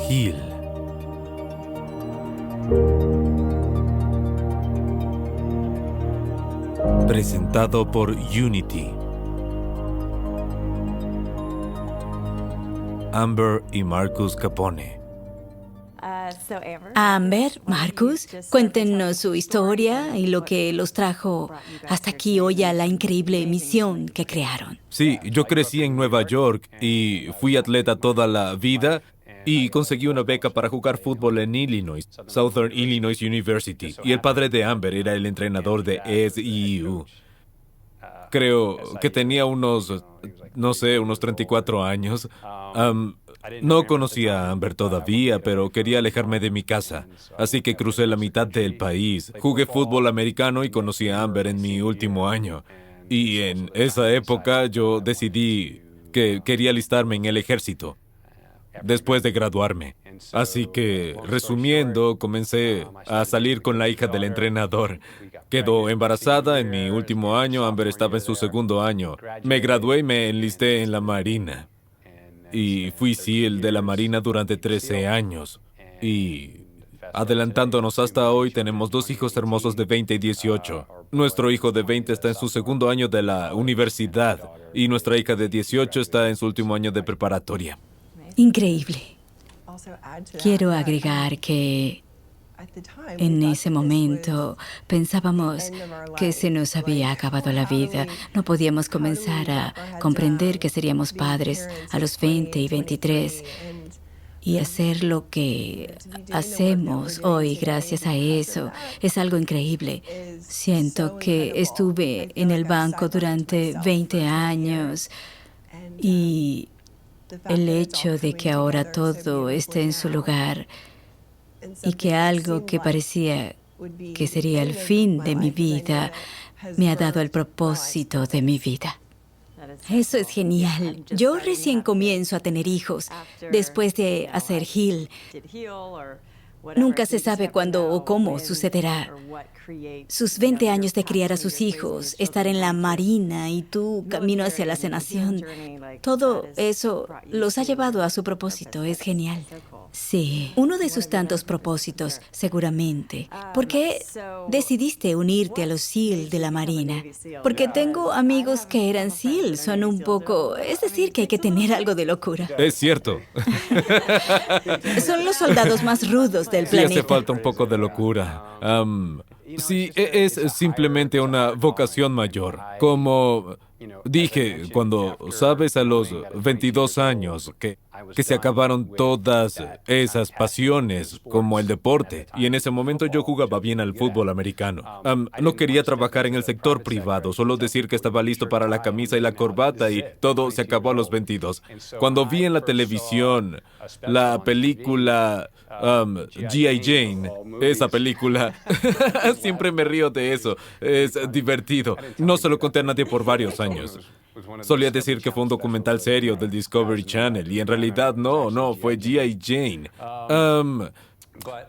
Hill. Presentado por Unity. Amber y Marcus Capone. Amber, Marcus, cuéntenos su historia y lo que los trajo hasta aquí hoy a la increíble misión que crearon. Sí, yo crecí en Nueva York y fui atleta toda la vida y conseguí una beca para jugar fútbol en Illinois, Southern Illinois University. Y el padre de Amber era el entrenador de SEU. Creo que tenía unos 34 años. No conocía a Amber todavía, pero quería alejarme de mi casa. Así que crucé la mitad del país. Jugué fútbol americano y conocí a Amber en mi último año. Y en esa época yo decidí que quería alistarme en el ejército después de graduarme. Así que, resumiendo, comencé a salir con la hija del entrenador. Quedó embarazada en mi último año, Amber estaba en su segundo año. Me gradué y me enlisté en la Marina. Y fui SEAL de la Marina durante 13 años. Y adelantándonos hasta hoy, tenemos 2 hijos hermosos de 20 y 18. Nuestro hijo de 20 está en su segundo año de la universidad y nuestra hija de 18 está en su último año de preparatoria. Increíble. Quiero agregar que en ese momento pensábamos que se nos había acabado la vida. No podíamos comenzar a comprender que seríamos padres a los 20 y 23 y hacer lo que hacemos hoy gracias a eso. Es algo increíble. Siento que estuve en el banco durante 20 años y el hecho de que ahora todo esté en su lugar y que algo que parecía que sería el fin de mi vida me ha dado el propósito de mi vida. Eso es genial. Yo recién comienzo a tener hijos después de hacer Hill. Nunca se sabe cuándo o cómo sucederá. Sus 20 años de criar a sus hijos, estar en la Marina y tú camino hacia la sanación, todo eso los ha llevado a su propósito. Es genial. Sí, uno de sus tantos propósitos, seguramente. ¿Por qué decidiste unirte a los SEAL de la Marina? Porque tengo amigos que eran SEAL, son un poco... Es decir, que hay que tener algo de locura. Es cierto. Son los soldados más rudos del Sí, planeta. hace falta un poco de locura. Sí, es simplemente una vocación mayor. Como dije, cuando sabes a los 22 años que se acabaron todas esas pasiones, como el deporte, y en ese momento yo jugaba bien al fútbol americano. No quería trabajar en el sector privado, solo decir que estaba listo para la camisa y la corbata y todo se acabó a los 22. Cuando vi en la televisión la película G.I. Jane, esa película, siempre me río de eso, es divertido. No se lo conté a nadie por varios años. Solía decir que fue un documental serio del Discovery Channel y en realidad no, fue G.I. Jane.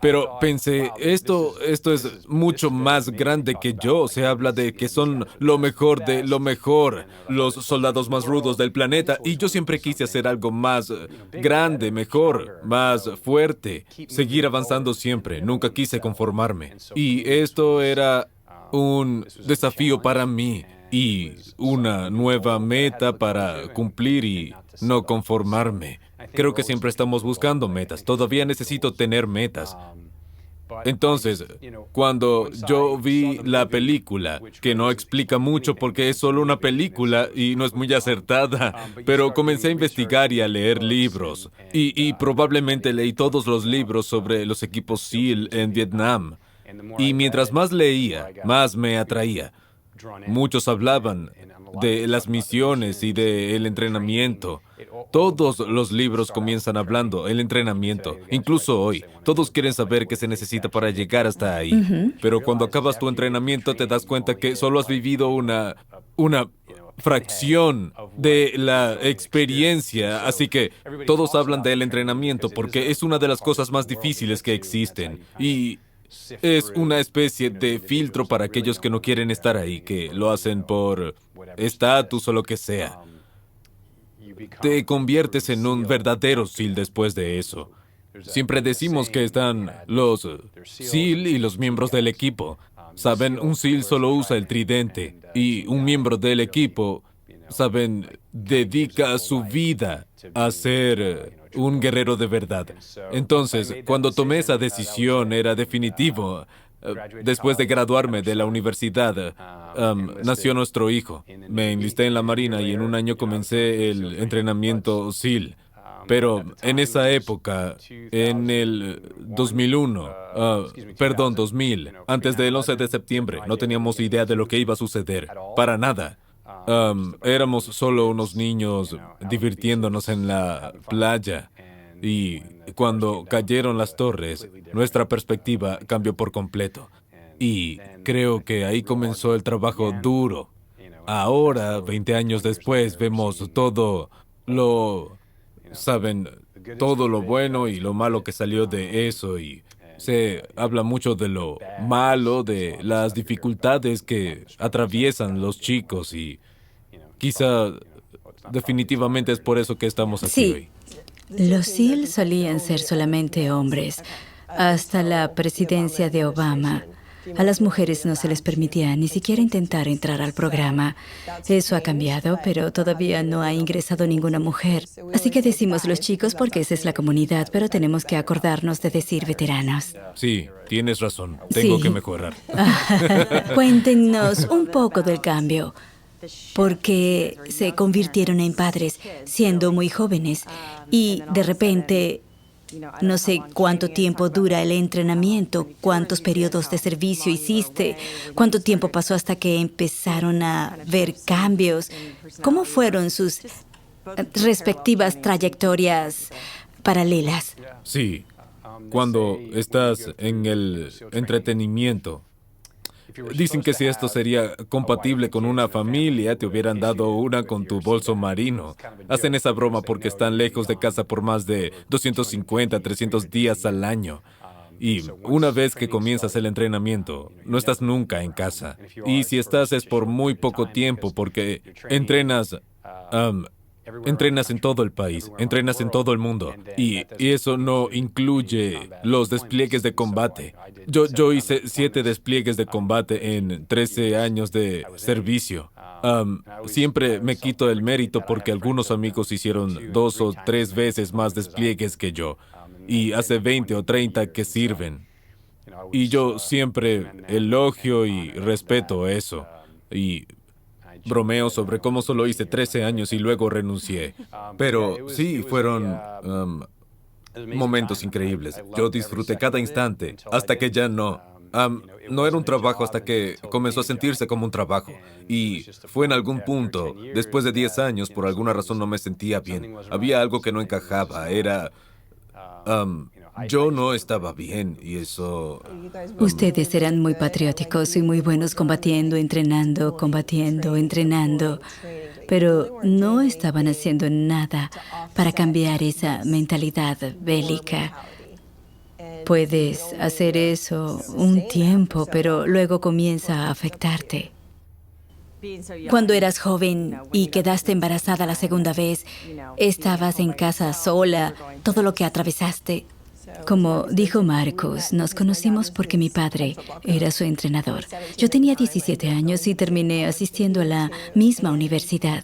Pero pensé, esto es mucho más grande que yo. Se habla de que son lo mejor de lo mejor, los soldados más rudos del planeta. Y yo siempre quise hacer algo más grande, mejor, más fuerte. Seguir avanzando siempre. Nunca quise conformarme. Y esto era un desafío para mí y una nueva meta para cumplir y no conformarme. Creo que siempre estamos buscando metas. Todavía necesito tener metas. Entonces, cuando yo vi la película, que no explica mucho porque es solo una película y no es muy acertada, pero comencé a investigar y a leer libros. Y probablemente leí todos los libros sobre los equipos SEAL en Vietnam. Y mientras más leía, más me atraía. Muchos hablaban de las misiones y del entrenamiento. Todos los libros comienzan hablando el entrenamiento. Incluso hoy, todos quieren saber qué se necesita para llegar hasta ahí. Pero cuando acabas tu entrenamiento te das cuenta que solo has vivido una fracción de la experiencia. Así que todos hablan del entrenamiento porque es una de las cosas más difíciles que existen. Y es una especie de filtro para aquellos que no quieren estar ahí, que lo hacen por estatus o lo que sea. Te conviertes en un verdadero SEAL después de eso. siempre decimos que están los SEAL y los miembros del equipo. Saben, un SEAL solo usa el tridente y un miembro del equipo, saben, dedica su vida a ser un guerrero de verdad. Entonces, cuando tomé esa decisión era definitivo. Después de graduarme de la universidad, nació nuestro hijo. Me enlisté en la Marina y en un año comencé el entrenamiento SEAL. Pero en esa época, en el 2000, antes del 11 de septiembre, no teníamos idea de lo que iba a suceder. Para nada. Éramos solo unos niños divirtiéndonos en la playa. Y cuando cayeron las torres, nuestra perspectiva cambió por completo. Y creo que ahí comenzó el trabajo duro. Ahora, 20 años después, vemos todo todo lo bueno y lo malo que salió de eso. Y se habla mucho de lo malo, de las dificultades que atraviesan los chicos y quizá definitivamente es por eso que estamos aquí hoy. Los SEAL solían ser solamente hombres. Hasta la presidencia de Obama, a las mujeres no se les permitía ni siquiera intentar entrar al programa. Eso ha cambiado, pero todavía no ha ingresado ninguna mujer. Así que decimos los chicos porque esa es la comunidad, pero tenemos que acordarnos de decir veteranos. Sí, tienes razón. Tengo que mejorar. Cuéntenos un poco del cambio. Porque se convirtieron en padres siendo muy jóvenes y de repente, no sé cuánto tiempo dura el entrenamiento, cuántos periodos de servicio hiciste, cuánto tiempo pasó hasta que empezaron a ver cambios. ¿Cómo fueron sus respectivas trayectorias paralelas? Sí, cuando estás en el entretenimiento, dicen que si esto sería compatible con una familia, te hubieran dado una con tu bolso marino. Hacen esa broma porque están lejos de casa por más de 250, 300 días al año. Y una vez que comienzas el entrenamiento, no estás nunca en casa. Y si estás es por muy poco tiempo porque entrenas en todo el país, entrenas en todo el mundo y eso no incluye los despliegues de combate. Yo hice 7 despliegues de combate en 13 años de servicio. Siempre me quito el mérito porque algunos amigos hicieron 2 o 3 veces más despliegues que yo y hace 20 o 30 que sirven. Y yo siempre elogio y respeto eso y bromeo sobre cómo solo hice 13 años y luego renuncié. Pero sí, fueron momentos increíbles. Yo disfruté cada instante hasta que ya no. No era un trabajo hasta que comenzó a sentirse como un trabajo. Y fue en algún punto, después de 10 años, por alguna razón no me sentía bien. Había algo que no encajaba. Yo no estaba bien y eso... Ustedes eran muy patrióticos y muy buenos combatiendo, entrenando, pero no estaban haciendo nada para cambiar esa mentalidad bélica. Puedes hacer eso un tiempo, pero luego comienza a afectarte. Cuando eras joven y quedaste embarazada la segunda vez, estabas en casa sola, todo lo que atravesaste. Como dijo Marcus, nos conocimos porque mi padre era su entrenador. Yo tenía 17 años y terminé asistiendo a la misma universidad.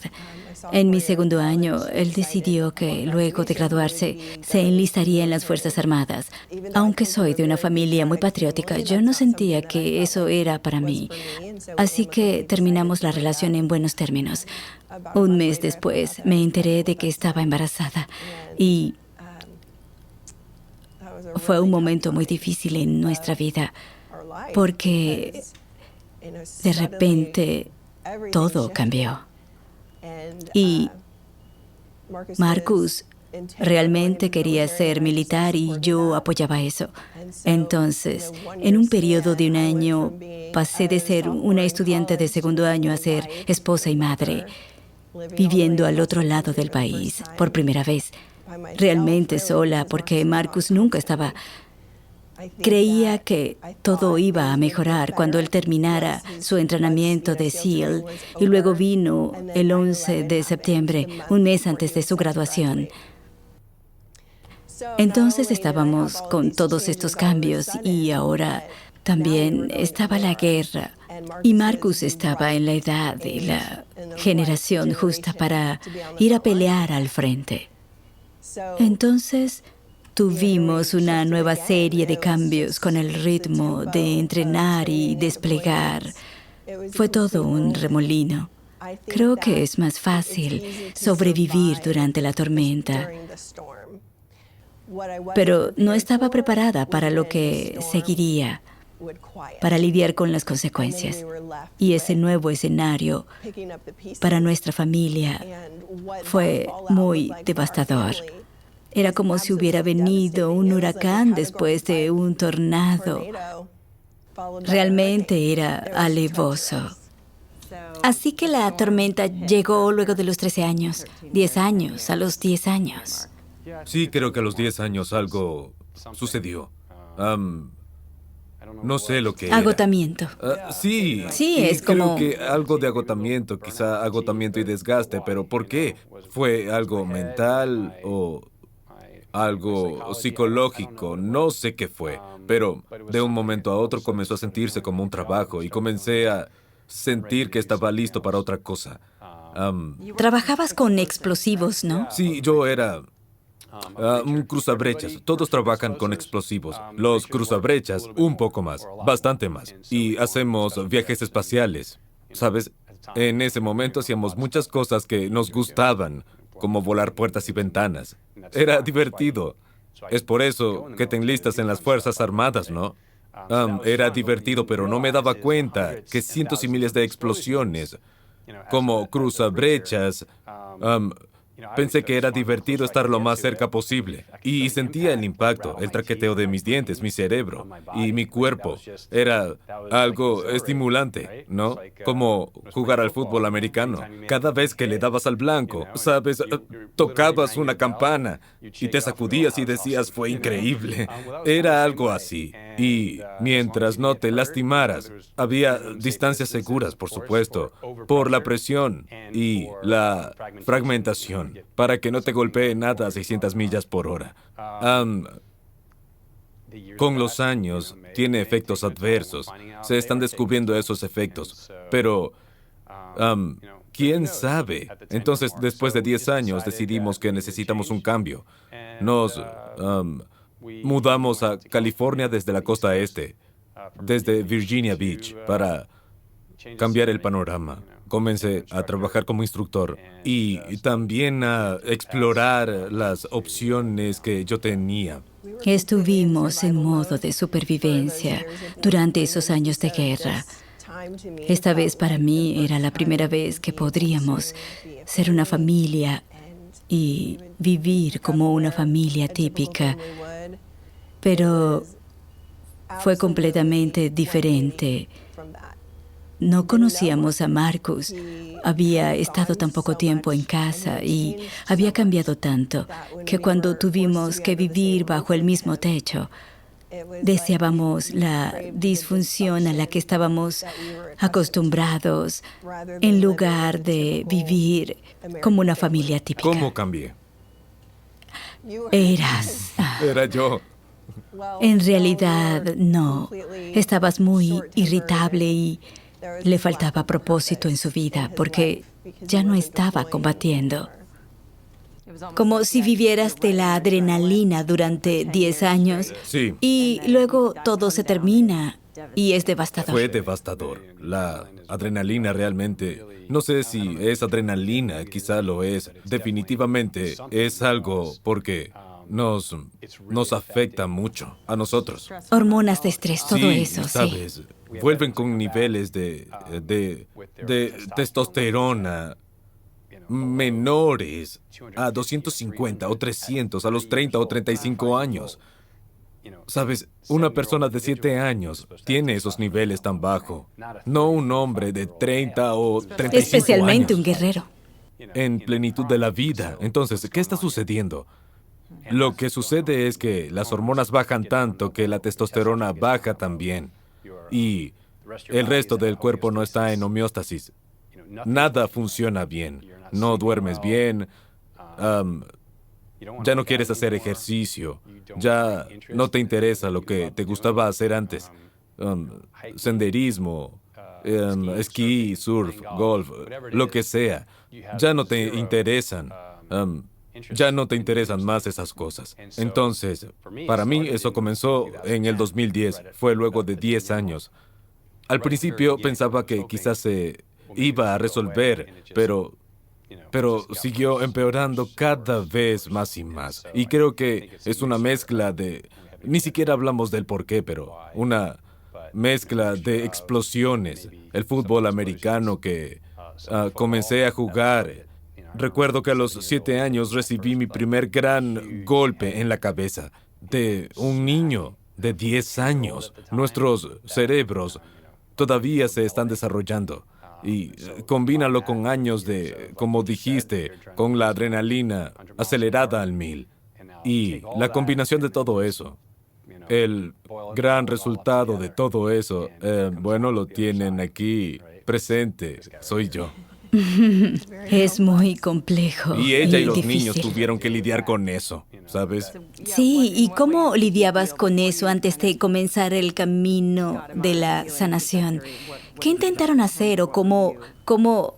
En mi segundo año, él decidió que luego de graduarse se enlistaría en las Fuerzas Armadas. Aunque soy de una familia muy patriótica, yo no sentía que eso era para mí. Así que terminamos la relación en buenos términos. Un mes después me enteré de que estaba embarazada y fue un momento muy difícil en nuestra vida porque de repente todo cambió. Y Marcus realmente quería ser militar y yo apoyaba eso. Entonces, en un periodo de un año, pasé de ser una estudiante de segundo año a ser esposa y madre, viviendo al otro lado del país por primera vez. Realmente sola, porque Marcus nunca estaba... Creía que todo iba a mejorar cuando él terminara su entrenamiento de SEAL y luego vino el 11 de septiembre, un mes antes de su graduación. Entonces estábamos con todos estos cambios y ahora también estaba la guerra. Y Marcus estaba en la edad y la generación justa para ir a pelear al frente. Entonces tuvimos una nueva serie de cambios con el ritmo de entrenar y desplegar. Fue todo un remolino. Creo que es más fácil sobrevivir durante la tormenta. Pero no estaba preparada para lo que seguiría, para lidiar con las consecuencias. Y ese nuevo escenario para nuestra familia fue muy devastador. Era como si hubiera venido un huracán después de un tornado. Realmente era alevoso. Así que la tormenta llegó luego de los 13 años, 10 años, a los 10 años. Sí, creo que a los 10 años algo sucedió. No sé lo que era. Agotamiento. Sí, Sí, y es creo como... que algo de agotamiento, quizá agotamiento y desgaste, pero ¿por qué? ¿Fue algo mental o algo psicológico? No sé qué fue, pero de un momento a otro comenzó a sentirse como un trabajo y comencé a sentir que estaba listo para otra cosa. Trabajabas con explosivos, ¿no? Sí, yo era un cruzabrechas. Todos trabajan con explosivos. Los cruzabrechas, un poco más, bastante más. Y hacemos viajes espaciales. ¿Sabes? En ese momento hacíamos muchas cosas que nos gustaban, como volar puertas y ventanas. Era divertido. Es por eso que te enlistas en las Fuerzas Armadas, ¿no? Era divertido, pero no me daba cuenta que cientos y miles de explosiones, como cruzabrechas, pensé que era divertido estar lo más cerca posible. Y sentía el impacto, el traqueteo de mis dientes, mi cerebro y mi cuerpo. Era algo estimulante, ¿no? Como jugar al fútbol americano. Cada vez que le dabas al blanco, ¿sabes? Tocabas una campana y te sacudías y decías, fue increíble. Era algo así. Y mientras no te lastimaras, había distancias seguras, por supuesto, por la presión y la fragmentación, para que no te golpee nada a 600 millas por hora. Con los años, tiene efectos adversos. Se están descubriendo esos efectos, pero ¿quién sabe? Entonces, después de 10 años, decidimos que necesitamos un cambio. Nos mudamos a California desde la costa este, desde Virginia Beach, para cambiar el panorama. Comencé a trabajar como instructor y también a explorar las opciones que yo tenía. Estuvimos en modo de supervivencia durante esos años de guerra. Esta vez para mí era la primera vez que podríamos ser una familia y vivir como una familia típica. Pero fue completamente diferente. No conocíamos a Marcus. Había estado tan poco tiempo en casa y había cambiado tanto que cuando tuvimos que vivir bajo el mismo techo, deseábamos la disfunción a la que estábamos acostumbrados en lugar de vivir como una familia típica. ¿Cómo cambié? Era yo. En realidad, no. Estabas muy irritable y le faltaba propósito en su vida porque ya no estaba combatiendo. Como si vivieras de la adrenalina durante 10 años Sí. y luego todo se termina y es devastador. Fue devastador. La adrenalina realmente, no sé si es adrenalina, quizá lo es. Definitivamente es algo porque nos afecta mucho a nosotros. Hormonas de estrés, todo Sí, eso, sí. sabes, vuelven con niveles de testosterona menores a 250 o 300 a los 30 o 35 años. Sabes, una persona de 7 años tiene esos niveles tan bajo. No un hombre de 30 o 35 Especialmente años. un guerrero. En plenitud de la vida. Entonces, ¿qué está sucediendo? Lo que sucede es que las hormonas bajan tanto que la testosterona baja también. Y el resto del cuerpo no está en homeostasis. Nada funciona bien. No duermes bien. Ya no quieres hacer ejercicio. Ya no te interesa lo que te gustaba hacer antes. Senderismo, esquí, surf, golf, lo que sea. Ya no te interesan. Ya no te interesan más esas cosas. Entonces, para mí eso comenzó en el 2010. Fue luego de 10 años. Al principio pensaba que quizás se iba a resolver, pero siguió empeorando cada vez más y más. Y creo que es una mezcla de... Ni siquiera hablamos del por qué, pero una mezcla de explosiones. El fútbol americano que comencé a jugar. Recuerdo que a los 7 años recibí mi primer gran golpe en la cabeza de un niño de 10 años. Nuestros cerebros todavía se están desarrollando. Y combínalo con años de, como dijiste, con la adrenalina acelerada al 1000. Y la combinación de todo eso, el gran resultado de todo eso, bueno, lo tienen aquí presente, soy yo. Es muy complejo. Y ella y los difícil. niños tuvieron que lidiar con eso, ¿sabes? Sí, ¿y cómo lidiabas con eso antes de comenzar el camino de la sanación? ¿Qué intentaron hacer o cómo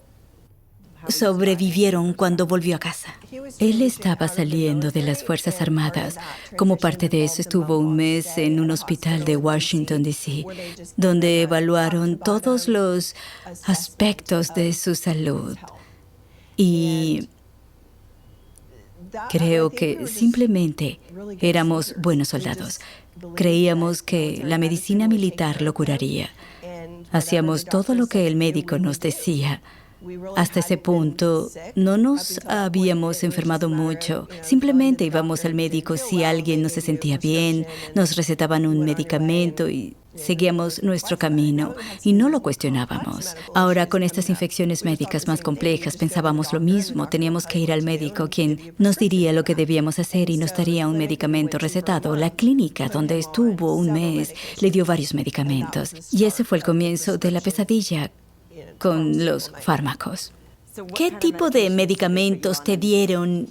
sobrevivieron cuando volvió a casa? Él estaba saliendo de las Fuerzas Armadas. Como parte de eso, estuvo un mes en un hospital de Washington, D.C., donde evaluaron todos los aspectos de su salud. Y creo que simplemente éramos buenos soldados. Creíamos que la medicina militar lo curaría. Hacíamos todo lo que el médico nos decía. Hasta ese punto no nos habíamos enfermado mucho. Simplemente íbamos al médico si alguien no se sentía bien, nos recetaban un medicamento y seguíamos nuestro camino y no lo cuestionábamos. Ahora, con estas infecciones médicas más complejas, pensábamos lo mismo. Teníamos que ir al médico, quien nos diría lo que debíamos hacer y nos daría un medicamento recetado. La clínica donde estuvo un mes le dio varios medicamentos. Y ese fue el comienzo de la pesadilla con los fármacos. ¿Qué tipo de medicamentos te dieron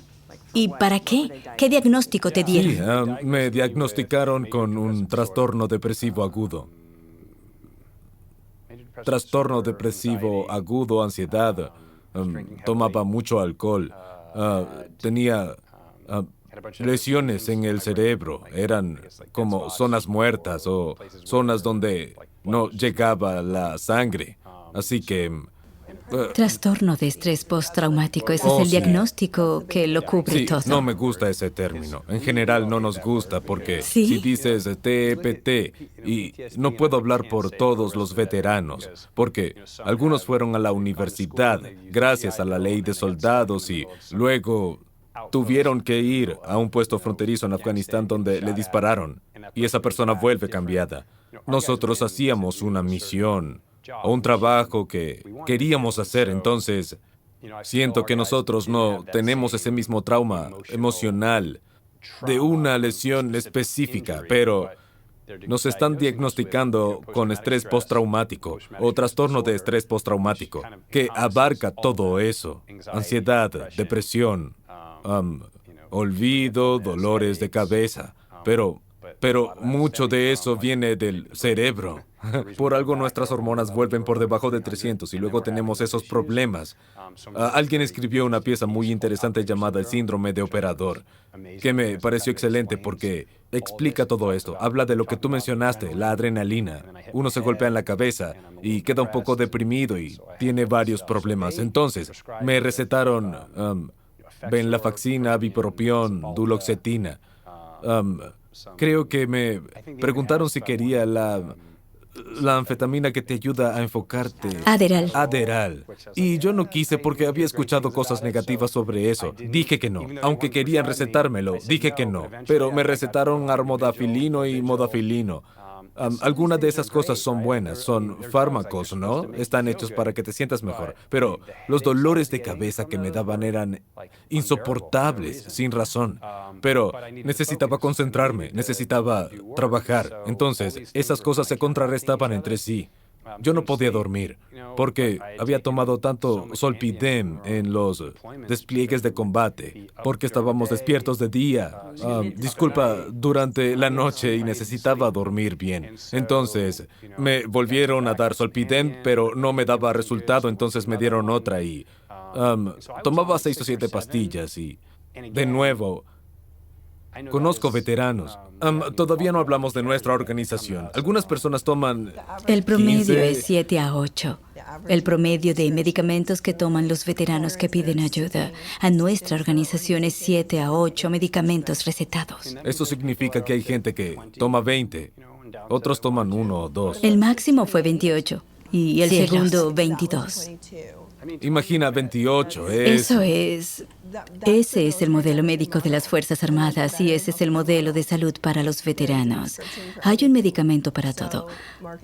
y para qué? ¿Qué diagnóstico te dieron? Sí, me diagnosticaron con un trastorno depresivo agudo. Trastorno depresivo agudo, ansiedad. Tomaba mucho alcohol. Tenía lesiones en el cerebro. Eran como zonas muertas o zonas donde no llegaba la sangre. Así que... Trastorno de estrés postraumático, ese es el diagnóstico que lo cubre todo. No me gusta ese término. En general no nos gusta porque ¿Sí? si dices TEPT, y no puedo hablar por todos los veteranos, porque algunos fueron a la universidad gracias a la ley de soldados y luego tuvieron que ir a un puesto fronterizo en Afganistán donde le dispararon y esa persona vuelve cambiada. Nosotros hacíamos una misión o un trabajo que queríamos hacer, entonces siento que nosotros no tenemos ese mismo trauma emocional de una lesión específica, pero nos están diagnosticando con estrés postraumático o trastorno de estrés postraumático, que abarca todo eso: ansiedad, depresión, olvido, dolores de cabeza, pero mucho de eso viene del cerebro. Por algo nuestras hormonas vuelven por debajo de 300 y luego tenemos esos problemas. Alguien escribió una pieza muy interesante llamada El síndrome de operador, que me pareció excelente porque explica todo esto. Habla de lo que tú mencionaste, la adrenalina. Uno se golpea en la cabeza y queda un poco deprimido y tiene varios problemas. Entonces, me recetaron venlafaxina, bupropión, duloxetina. Creo que me preguntaron si quería la anfetamina que te ayuda a enfocarte. Adderall. Y yo no quise porque había escuchado cosas negativas sobre eso. Dije que no. Aunque querían recetármelo, dije que no. Pero me recetaron armodatilino y modafilino. Algunas de esas cosas son buenas, son fármacos, ¿no? Están hechos para que te sientas mejor. Pero los dolores de cabeza que me daban eran insoportables, sin razón. Pero necesitaba concentrarme, necesitaba trabajar. Entonces, esas cosas se contrarrestaban entre sí. Yo no podía dormir porque había tomado tanto Zolpidem en los despliegues de combate, porque estábamos despiertos de día, durante la noche y necesitaba dormir bien. Entonces, me volvieron a dar Zolpidem, pero no me daba resultado, entonces me dieron otra y tomaba 6 o 7 pastillas y, de nuevo, conozco veteranos. Todavía no hablamos de nuestra organización. Algunas personas toman El promedio 15. es 7 a 8. El promedio de medicamentos que toman los veteranos que piden ayuda. A nuestra organización es 7 a 8 medicamentos recetados. Eso significa que hay gente que toma 20, otros toman 1 o 2. El máximo fue 28 y el Cielos. segundo 22. Imagina 28, Ese es el modelo médico de las Fuerzas Armadas y ese es el modelo de salud para los veteranos. Hay un medicamento para todo.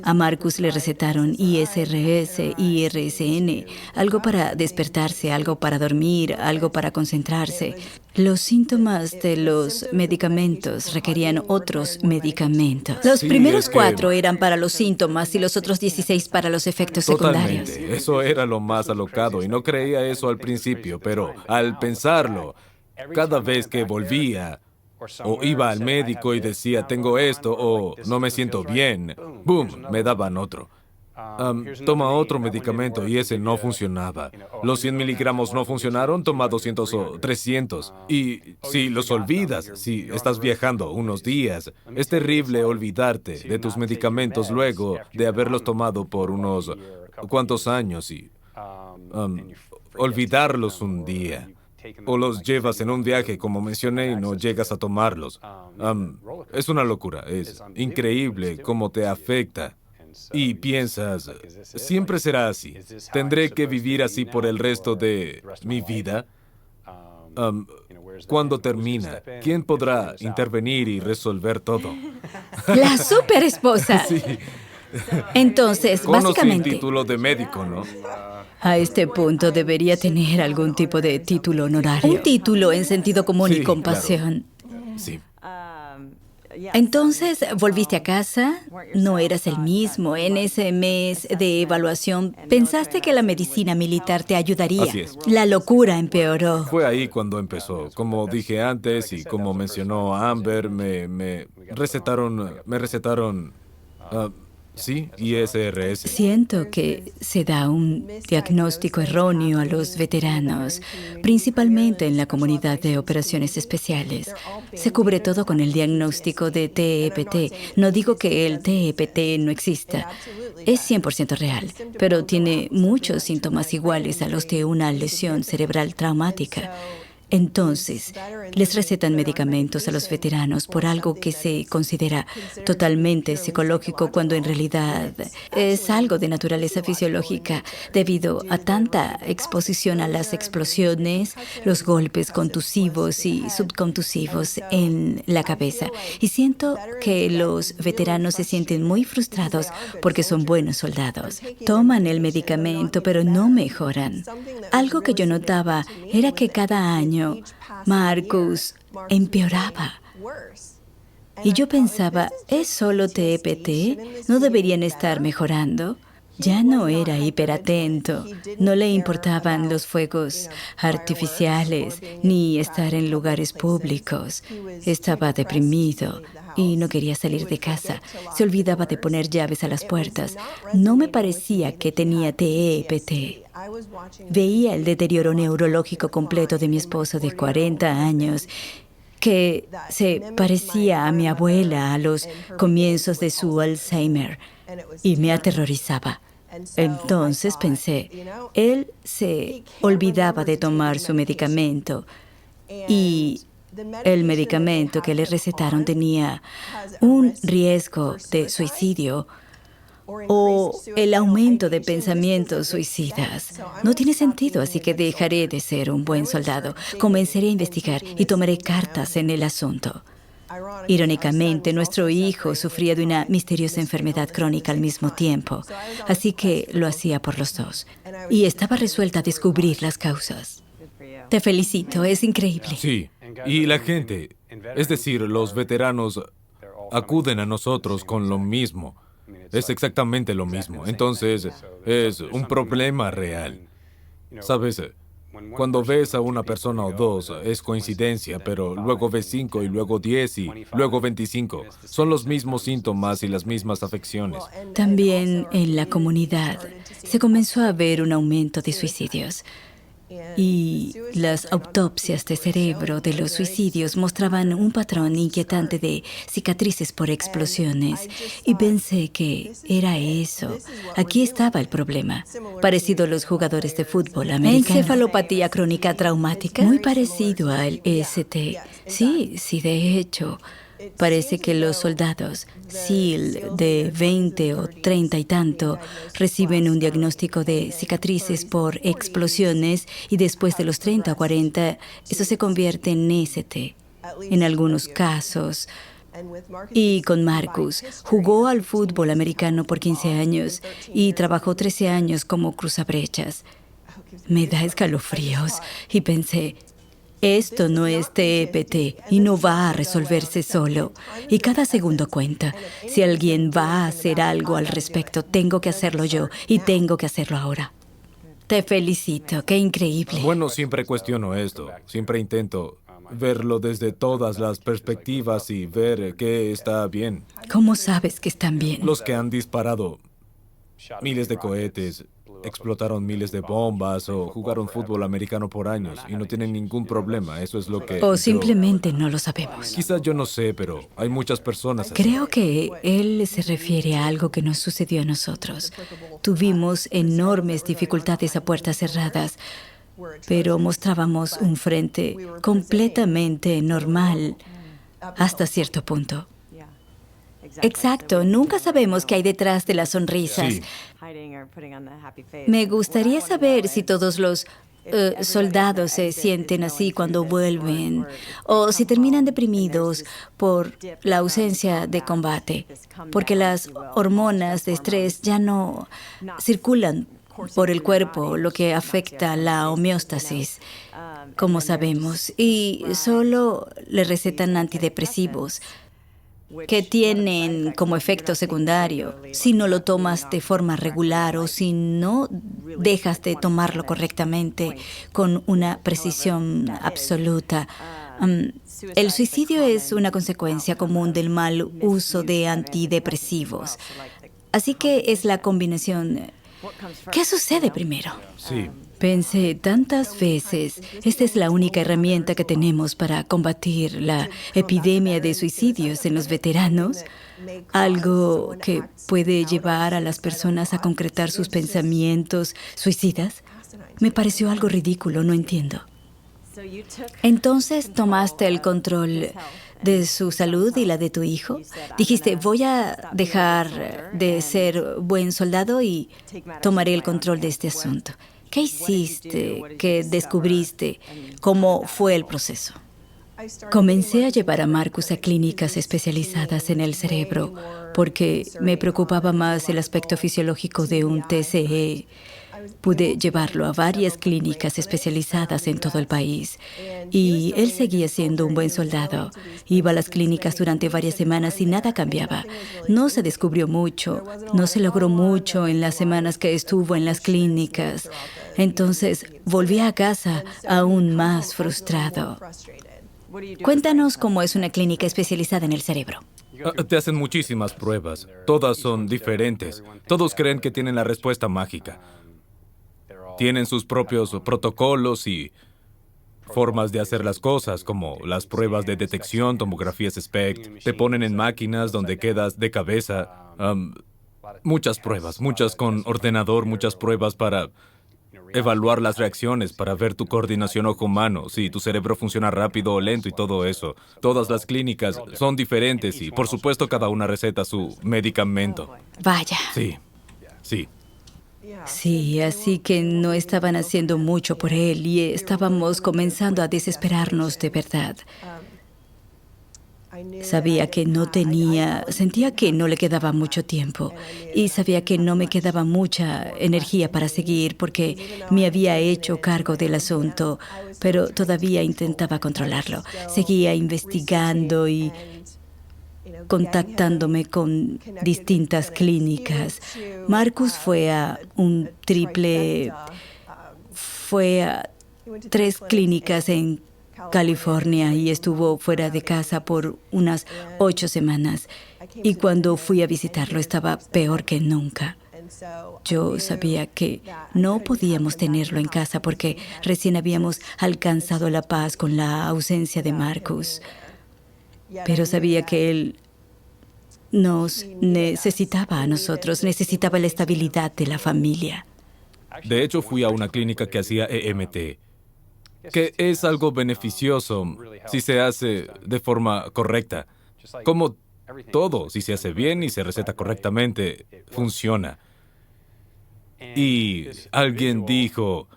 A Marcus le recetaron ISRS, IRSN, algo para despertarse, algo para dormir, algo para concentrarse. Los síntomas de los medicamentos requerían otros medicamentos. Los Sí, primeros es que- 4 eran para los síntomas y los otros 16 para los efectos secundarios. Totalmente. Eso era lo más alocado y no creía eso al principio, pero al pensarlo, cada vez que volvía o iba al médico y decía tengo esto o no me siento bien, ¡boom!, me daban otro. Toma otro medicamento y ese no funcionaba. Los 100 miligramos no funcionaron, toma 200 o 300. Y si los olvidas, si estás viajando unos días, es terrible olvidarte de tus medicamentos luego de haberlos tomado por unos cuantos años y olvidarlos un día. O los llevas en un viaje, como mencioné, y no llegas a tomarlos. Es una locura, es increíble cómo te afecta. Y piensas, siempre será así. ¿Tendré que vivir así por el resto de mi vida? ¿Cuándo termina? ¿Quién podrá intervenir y resolver todo? La super esposa. Sí, Entonces, con o sin básicamente, título de médico, ¿no? a este punto debería tener algún tipo de título honorario. Un título en sentido común Sí, y compasión. Sí. Entonces, volviste a casa, no eras el mismo. En ese mes de evaluación, pensaste que la medicina militar te ayudaría. Así es. La locura empeoró. Fue ahí cuando empezó. Como dije antes y como mencionó Amber, me recetaron, sí, ISRS. Siento que se da un diagnóstico erróneo a los veteranos, principalmente en la comunidad de operaciones especiales. Se cubre todo con el diagnóstico de TEPT. No digo que el TEPT no exista. Es 100% real, pero tiene muchos síntomas iguales a los de una lesión cerebral traumática. Entonces, les recetan medicamentos a los veteranos por algo que se considera totalmente psicológico cuando en realidad es algo de naturaleza fisiológica debido a tanta exposición a las explosiones, los golpes contusivos y subcontusivos en la cabeza. Y siento que los veteranos se sienten muy frustrados porque son buenos soldados. Toman el medicamento, pero no mejoran. Algo que yo notaba era que cada año Marcus empeoraba. Y yo pensaba, ¿es solo TEPT? ¿No deberían estar mejorando? Ya no era hiperatento, no le importaban los fuegos artificiales ni estar en lugares públicos. Estaba deprimido y no quería salir de casa. Se olvidaba de poner llaves a las puertas. No me parecía que tenía TEPT. Veía el deterioro neurológico completo de mi esposo de 40 años, que se parecía a mi abuela a los comienzos de su Alzheimer, y me aterrorizaba. Entonces pensé, él se olvidaba de tomar su medicamento y el medicamento que le recetaron tenía un riesgo de suicidio o el aumento de pensamientos suicidas. No tiene sentido, así que dejaré de ser un buen soldado. Comenzaré a investigar y tomaré cartas en el asunto. Irónicamente, nuestro hijo sufría de una misteriosa enfermedad crónica al mismo tiempo, así que lo hacía por los dos. Y estaba resuelta a descubrir las causas. Te felicito, es increíble. Sí, y la gente, es decir, los veteranos, acuden a nosotros con lo mismo. Es exactamente lo mismo. Entonces, es un problema real. ¿Sabes? Cuando ves a una persona o dos, es coincidencia, pero luego ves 5 y luego 10 y luego 25. Son los mismos síntomas y las mismas afecciones. También en la comunidad se comenzó a ver un aumento de suicidios. Y las autopsias de cerebro de los suicidios mostraban un patrón inquietante de cicatrices por explosiones. Y pensé que era eso. Aquí estaba el problema. Parecido a los jugadores de fútbol americano. Encefalopatía crónica traumática. Muy parecido al EST. Sí, de hecho. Parece que los soldados SEAL de 20 o 30 y tanto reciben un diagnóstico de cicatrices por explosiones y después de los 30 o 40 eso se convierte en EST en algunos casos. Y con Marcus, jugó al fútbol americano por 15 años y trabajó 13 años como cruzabrechas. Me da escalofríos y pensé, esto no es TEPT y no va a resolverse solo. Y cada segundo cuenta. Si alguien va a hacer algo al respecto, tengo que hacerlo yo y tengo que hacerlo ahora. Te felicito, qué increíble. Bueno, siempre cuestiono esto. Siempre intento verlo desde todas las perspectivas y ver qué está bien. ¿Cómo sabes que están bien? Los que han disparado miles de cohetes, explotaron miles de bombas o jugaron fútbol americano por años y no tienen ningún problema. Eso es lo que... O simplemente no lo sabemos. Quizás yo no sé, pero hay muchas personas así. Creo que él se refiere a algo que nos sucedió a nosotros. Tuvimos enormes dificultades a puertas cerradas, pero mostrábamos un frente completamente normal hasta cierto punto. Exacto, nunca sabemos qué hay detrás de las sonrisas. Sí. Me gustaría saber si todos los soldados se sienten así cuando vuelven o si terminan deprimidos por la ausencia de combate, porque las hormonas de estrés ya no circulan por el cuerpo, lo que afecta la homeostasis, como sabemos, y solo le recetan antidepresivos que tienen como efecto secundario, si no lo tomas de forma regular o si no dejas de tomarlo correctamente con una precisión absoluta. El suicidio es una consecuencia común del mal uso de antidepresivos. Así que es la combinación. ¿Qué sucede primero? Sí. Pensé tantas veces, esta es la única herramienta que tenemos para combatir la epidemia de suicidios en los veteranos, algo que puede llevar a las personas a concretar sus pensamientos suicidas. Me pareció algo ridículo, no entiendo. Entonces tomaste el control de su salud y la de tu hijo. Dijiste, voy a dejar de ser buen soldado y tomaré el control de este asunto. ¿Qué hiciste? ¿Qué descubriste? ¿Cómo fue el proceso? Comencé a llevar a Marcus a clínicas especializadas en el cerebro porque me preocupaba más el aspecto fisiológico de un TCE. Pude llevarlo a varias clínicas especializadas en todo el país y él seguía siendo un buen soldado. Iba a las clínicas durante varias semanas y nada cambiaba. No se descubrió mucho, no se logró mucho en las semanas que estuvo en las clínicas. Entonces volví a casa aún más frustrado. Cuéntanos cómo es una clínica especializada en el cerebro. Te hacen muchísimas pruebas. Todas son diferentes. Todos creen que tienen la respuesta mágica. Tienen sus propios protocolos y formas de hacer las cosas, como las pruebas de detección, tomografías SPECT. Te ponen en máquinas donde quedas de cabeza. Muchas pruebas, muchas con ordenador, muchas pruebas para evaluar las reacciones, para ver tu coordinación ojo-mano, si tu cerebro funciona rápido o lento y todo eso. Todas las clínicas son diferentes y, por supuesto, cada una receta su medicamento. Vaya. Sí. Sí, así que no estaban haciendo mucho por él y estábamos comenzando a desesperarnos de verdad. Sabía que sentía que no le quedaba mucho tiempo y sabía que no me quedaba mucha energía para seguir porque me había hecho cargo del asunto, pero todavía intentaba controlarlo. Seguía investigando y contactándome con distintas clínicas. Marcus fue a 3 clínicas en California y estuvo fuera de casa por unas 8 semanas. Y cuando fui a visitarlo estaba peor que nunca. Yo sabía que no podíamos tenerlo en casa porque recién habíamos alcanzado la paz con la ausencia de Marcus. Pero sabía que él nos necesitaba a nosotros, necesitaba la estabilidad de la familia. De hecho, fui a una clínica que hacía EMT, que es algo beneficioso si se hace de forma correcta. Como todo, si se hace bien y se receta correctamente, funciona. Y alguien dijo,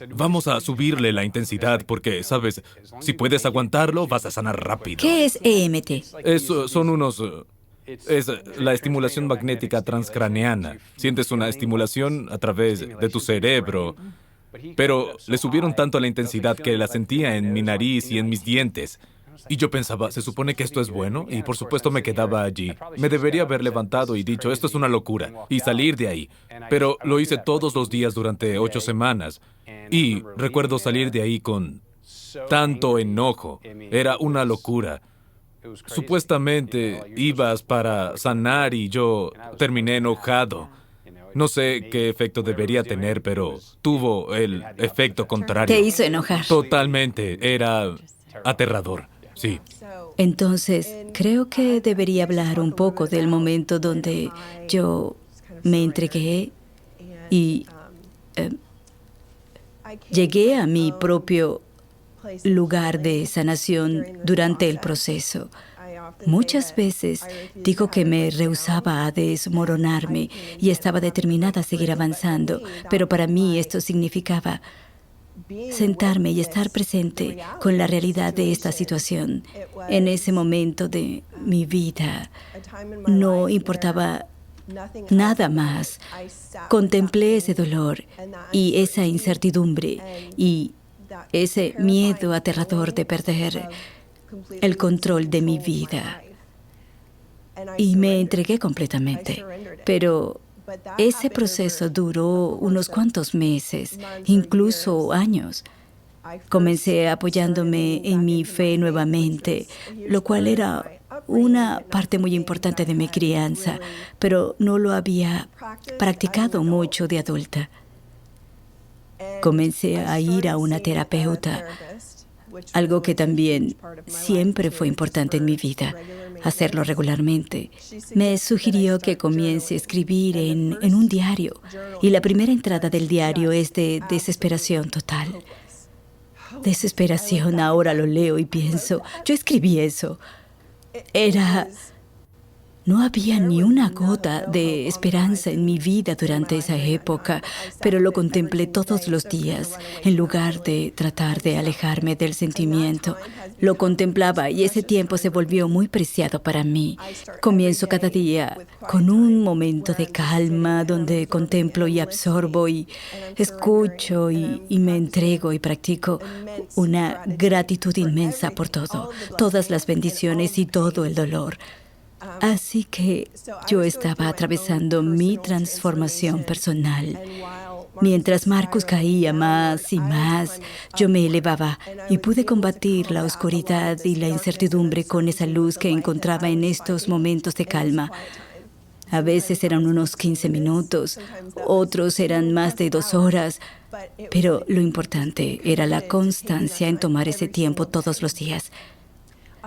vamos a subirle la intensidad porque, ¿sabes? Si puedes aguantarlo, vas a sanar rápido. ¿Qué es EMT? Es la estimulación magnética transcraneana. Sientes una estimulación a través de tu cerebro, pero le subieron tanto la intensidad que la sentía en mi nariz y en mis dientes. Y yo pensaba, ¿se supone que esto es bueno? Y por supuesto me quedaba allí. Me debería haber levantado y dicho, esto es una locura, y salir de ahí. Pero lo hice todos los días durante 8 semanas. Y recuerdo salir de ahí con tanto enojo. Era una locura. Supuestamente ibas para sanar y yo terminé enojado. No sé qué efecto debería tener, pero tuvo el efecto contrario. Te hizo enojar. Totalmente. Era aterrador. Sí. Entonces, creo que debería hablar un poco del momento donde yo me entregué y llegué a mi propio lugar de sanación durante el proceso. Muchas veces digo que me rehusaba a desmoronarme y estaba determinada a seguir avanzando, pero para mí esto significaba sentarme y estar presente con la realidad de esta situación. En ese momento de mi vida no importaba nada más. Contemplé ese dolor y esa incertidumbre y ese miedo aterrador de perder el control de mi vida. Y me entregué completamente. Pero ese proceso duró unos cuantos meses, incluso años. Comencé apoyándome en mi fe nuevamente, lo cual era una parte muy importante de mi crianza, pero no lo había practicado mucho de adulta. Comencé a ir a una terapeuta, algo que también siempre fue importante en mi vida, hacerlo regularmente. Me sugirió que comience a escribir en un diario, y la primera entrada del diario es de desesperación total. Desesperación, ahora lo leo y pienso, yo escribí eso. No había ni una gota de esperanza en mi vida durante esa época, pero lo contemplé todos los días, en lugar de tratar de alejarme del sentimiento. Lo contemplaba y ese tiempo se volvió muy preciado para mí. Comienzo cada día con un momento de calma donde contemplo y absorbo y escucho y me entrego y practico una gratitud inmensa por todo, todas las bendiciones y todo el dolor. Así que yo estaba atravesando mi transformación personal. Mientras Marcus caía más y más, yo me elevaba y pude combatir la oscuridad y la incertidumbre con esa luz que encontraba en estos momentos de calma. A veces eran unos 15 minutos, otros eran más de 2 horas, pero lo importante era la constancia en tomar ese tiempo todos los días.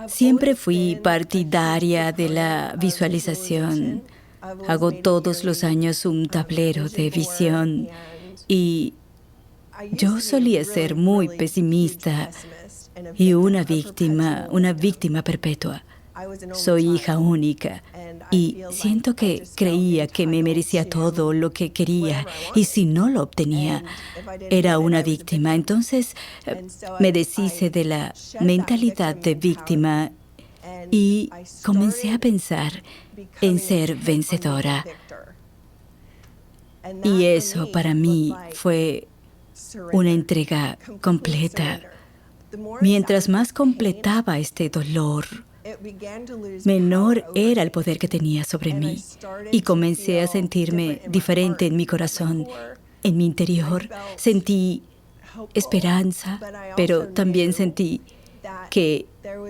Siempre fui partidaria de la visualización. Hago todos los años un tablero de visión y yo solía ser muy pesimista y una víctima perpetua. Soy hija única y siento que creía que me merecía todo lo que quería y si no lo obtenía, era una víctima. Entonces me deshice de la mentalidad de víctima y comencé a pensar en ser vencedora. Y eso para mí fue una entrega completa. Mientras más completaba este dolor, menor era el poder que tenía sobre mí. Y comencé a sentirme diferente en mi corazón, en mi interior. Sentí esperanza, pero también sentí que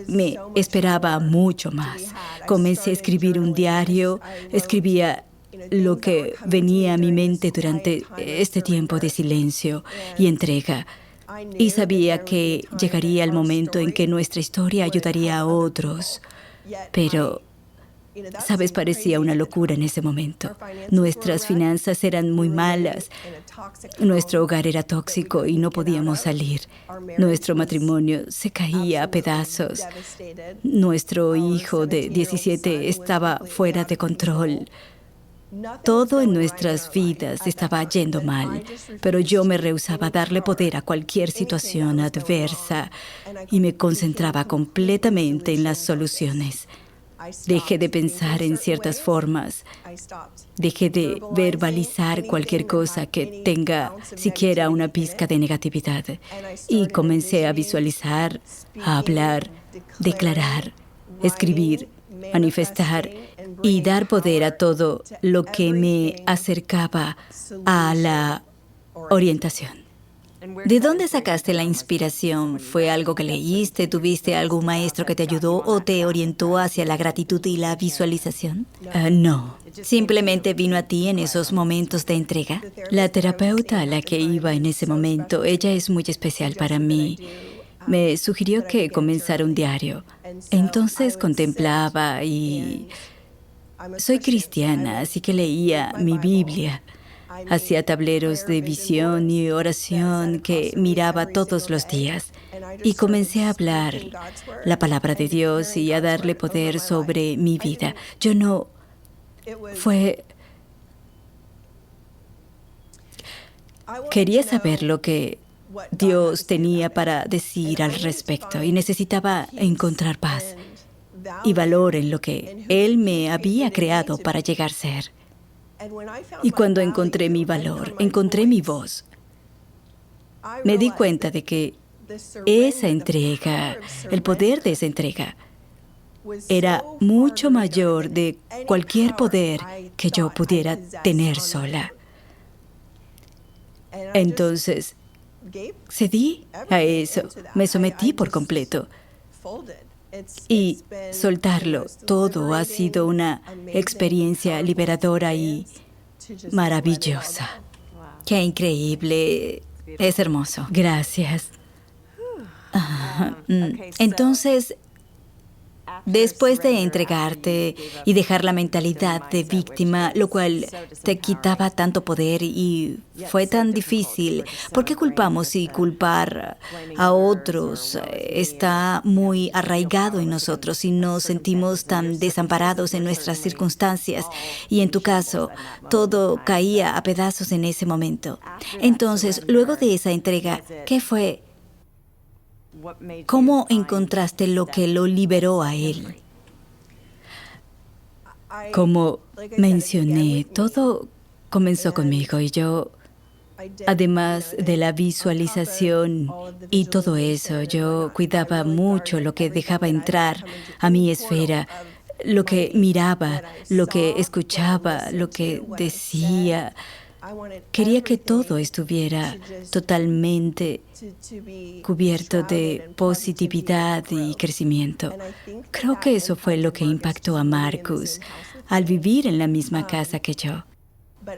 me esperaba mucho más. Comencé a escribir un diario, escribía lo que venía a mi mente durante este tiempo de silencio y entrega. Y sabía que llegaría el momento en que nuestra historia ayudaría a otros. Pero, ¿sabes? Parecía una locura en ese momento. Nuestras finanzas eran muy malas. Nuestro hogar era tóxico y no podíamos salir. Nuestro matrimonio se caía a pedazos. Nuestro hijo de 17 estaba fuera de control. Todo en nuestras vidas estaba yendo mal, pero yo me rehusaba a darle poder a cualquier situación adversa y me concentraba completamente en las soluciones. Dejé de pensar en ciertas formas, dejé de verbalizar cualquier cosa que tenga siquiera una pizca de negatividad y comencé a visualizar, a hablar, declarar, escribir, manifestar y dar poder a todo lo que me acercaba a la orientación. ¿De dónde sacaste la inspiración? ¿Fue algo que leíste? ¿Tuviste algún maestro que te ayudó o te orientó hacia la gratitud y la visualización? No. ¿Simplemente vino a ti en esos momentos de entrega? La terapeuta a la que iba en ese momento, ella es muy especial para mí. Me sugirió que comenzara un diario. Entonces contemplaba y... Soy cristiana, así que leía mi Biblia. Hacía tableros de visión y oración que miraba todos los días. Y comencé a hablar la palabra de Dios y a darle poder sobre mi vida. Yo no... Quería saber lo que Dios tenía para decir al respecto y necesitaba encontrar paz y valor en lo que Él me había creado para llegar a ser. Y cuando encontré mi valor, encontré mi voz, me di cuenta de que esa entrega, el poder de esa entrega, era mucho mayor de cualquier poder que yo pudiera tener sola. Entonces, cedí a eso, me sometí por completo. Y soltarlo todo ha sido una experiencia liberadora y maravillosa. ¡Qué increíble! Es hermoso. Gracias. Entonces, después de entregarte y dejar la mentalidad de víctima, lo cual te quitaba tanto poder y fue tan difícil, ¿por qué culpamos? Y culpar a otros está muy arraigado en nosotros y nos sentimos tan desamparados en nuestras circunstancias. Y en tu caso, todo caía a pedazos en ese momento. Entonces, luego de esa entrega, ¿qué fue? ¿Cómo encontraste lo que lo liberó a él? Como mencioné, todo comenzó conmigo y yo, además de la visualización y todo eso, yo cuidaba mucho lo que dejaba entrar a mi esfera, lo que miraba, lo que escuchaba, lo que decía. Quería que todo estuviera totalmente cubierto de positividad y crecimiento. Creo que eso fue lo que impactó a Marcus al vivir en la misma casa que yo.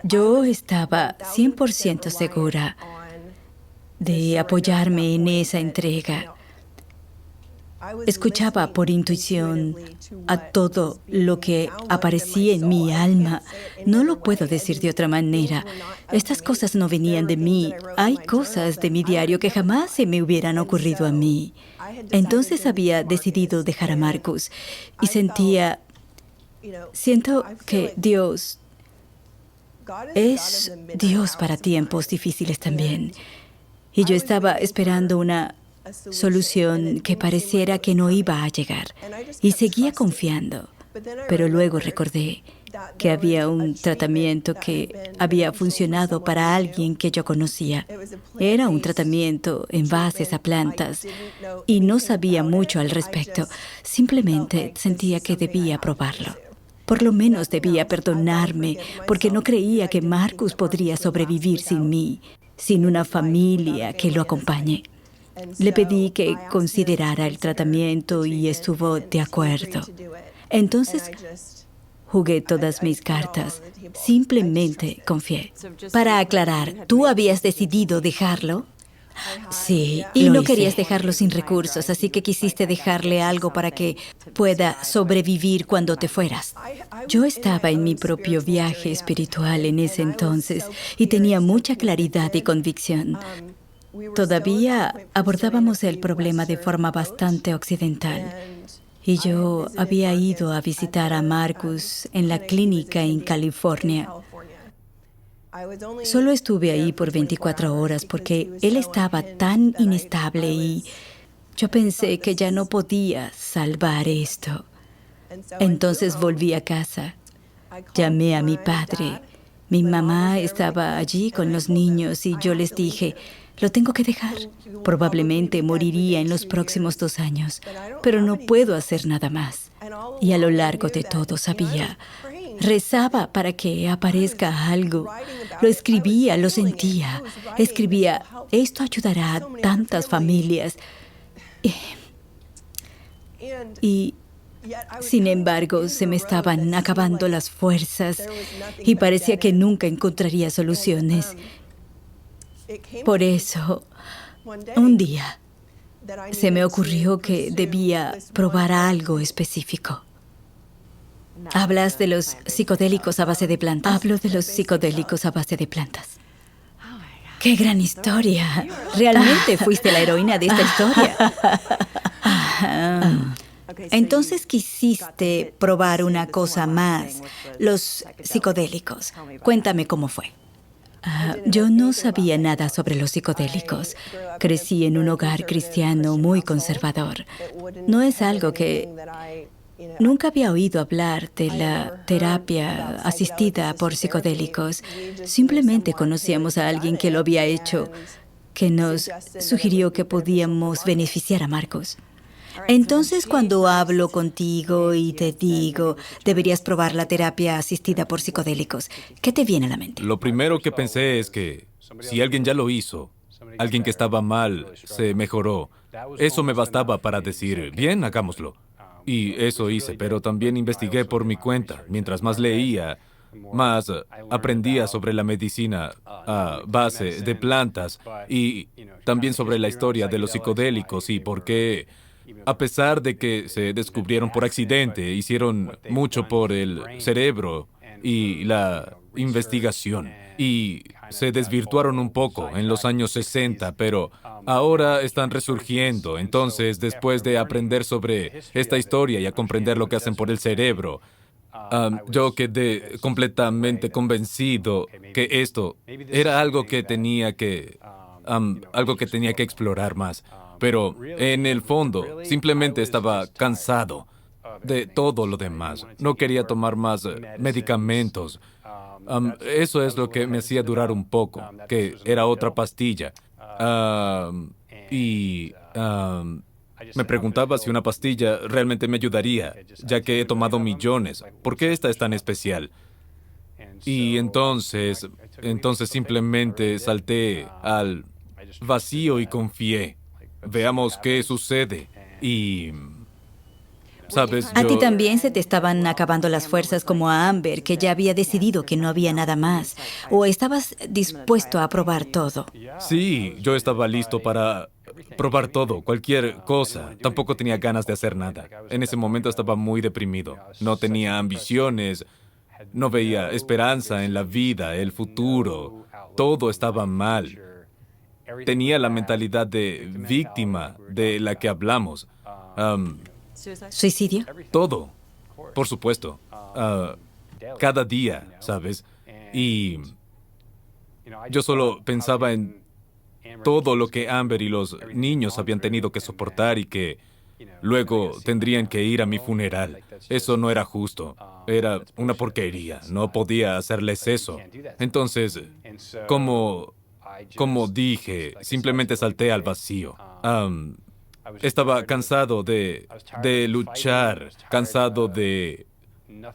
Yo estaba 100% segura de apoyarme en esa entrega. Escuchaba por intuición a todo lo que aparecía en mi alma. No lo puedo decir de otra manera. Estas cosas no venían de mí. Hay cosas de mi diario que jamás se me hubieran ocurrido a mí. Entonces había decidido dejar a Marcus y siento que Dios es Dios para tiempos difíciles también. Y yo estaba esperando una solución que pareciera que no iba a llegar. Y seguía confiando. Pero luego recordé que había un tratamiento que había funcionado para alguien que yo conocía. Era un tratamiento en bases a plantas y no sabía mucho al respecto. Simplemente sentía que debía probarlo. Por lo menos debía perdonarme porque no creía que Marcus podría sobrevivir sin mí, sin una familia que lo acompañe. Le pedí que considerara el tratamiento y estuvo de acuerdo. Entonces, jugué todas mis cartas. Simplemente confié. Para aclarar, ¿tú habías decidido dejarlo? Sí, y no querías dejarlo sin recursos, así que quisiste dejarle algo para que pueda sobrevivir cuando te fueras. Yo estaba en mi propio viaje espiritual en ese entonces y tenía mucha claridad y convicción. Todavía abordábamos el problema de forma bastante occidental. Y yo había ido a visitar a Marcus en la clínica en California. Solo estuve ahí por 24 horas porque él estaba tan inestable y yo pensé que ya no podía salvar esto. Entonces volví a casa. Llamé a mi padre. Mi mamá estaba allí con los niños y yo les dije, lo tengo que dejar. Probablemente moriría en los próximos 2 años, pero no puedo hacer nada más. Y a lo largo de todo sabía. Rezaba para que aparezca algo. Lo escribía, lo sentía. Escribía, esto ayudará a tantas familias. Y sin embargo, se me estaban acabando las fuerzas y parecía que nunca encontraría soluciones. Por eso, un día, se me ocurrió que debía probar algo específico. ¿Hablas de los psicodélicos a base de plantas? Hablo de los psicodélicos a base de plantas. ¡Qué gran historia! Realmente fuiste la heroína de esta historia. Entonces quisiste probar una cosa más, los psicodélicos. Cuéntame cómo fue. Yo no sabía nada sobre los psicodélicos. Crecí en un hogar cristiano muy conservador. No es algo que... Nunca había oído hablar de la terapia asistida por psicodélicos. Simplemente conocíamos a alguien que lo había hecho, que nos sugirió que podíamos beneficiar a Marcus. Entonces, cuando hablo contigo y te digo, deberías probar la terapia asistida por psicodélicos, ¿qué te viene a la mente? Lo primero que pensé es que si alguien ya lo hizo, alguien que estaba mal se mejoró, eso me bastaba para decir, bien, hagámoslo. Y eso hice, pero también investigué por mi cuenta. Mientras más leía, más aprendía sobre la medicina a base de plantas y también sobre la historia de los psicodélicos y por qué, a pesar de que se descubrieron por accidente, hicieron mucho por el cerebro y la investigación. Y se desvirtuaron un poco en los años 60, pero ahora están resurgiendo. Entonces, después de aprender sobre esta historia y a comprender lo que hacen por el cerebro, yo quedé completamente convencido que esto era algo que tenía que explorar más. Pero en el fondo, simplemente estaba cansado de todo lo demás. No quería tomar más medicamentos. Eso es lo que me hacía durar un poco, que era otra pastilla. Me preguntaba si una pastilla realmente me ayudaría, ya que he tomado millones. ¿Por qué esta es tan especial? Y entonces simplemente salté al vacío y confié. Veamos qué sucede. Y, ¿sabes? A ti también se te estaban acabando las fuerzas como a Amber, que ya había decidido que no había nada más. ¿O estabas dispuesto a probar todo? Sí, yo estaba listo para probar todo, cualquier cosa. Tampoco tenía ganas de hacer nada. En ese momento estaba muy deprimido. No tenía ambiciones, no veía esperanza en la vida, el futuro. Todo estaba mal. Tenía la mentalidad de víctima de la que hablamos. ¿Suicidio? Todo, por supuesto. Cada día, ¿sabes? Y yo solo pensaba en todo lo que Amber y los niños habían tenido que soportar y que Luego tendrían que ir a mi funeral. Eso no era justo. Era una porquería. No podía hacerles eso. Entonces, como, como dije, simplemente salté al vacío. Estaba cansado de luchar, cansado de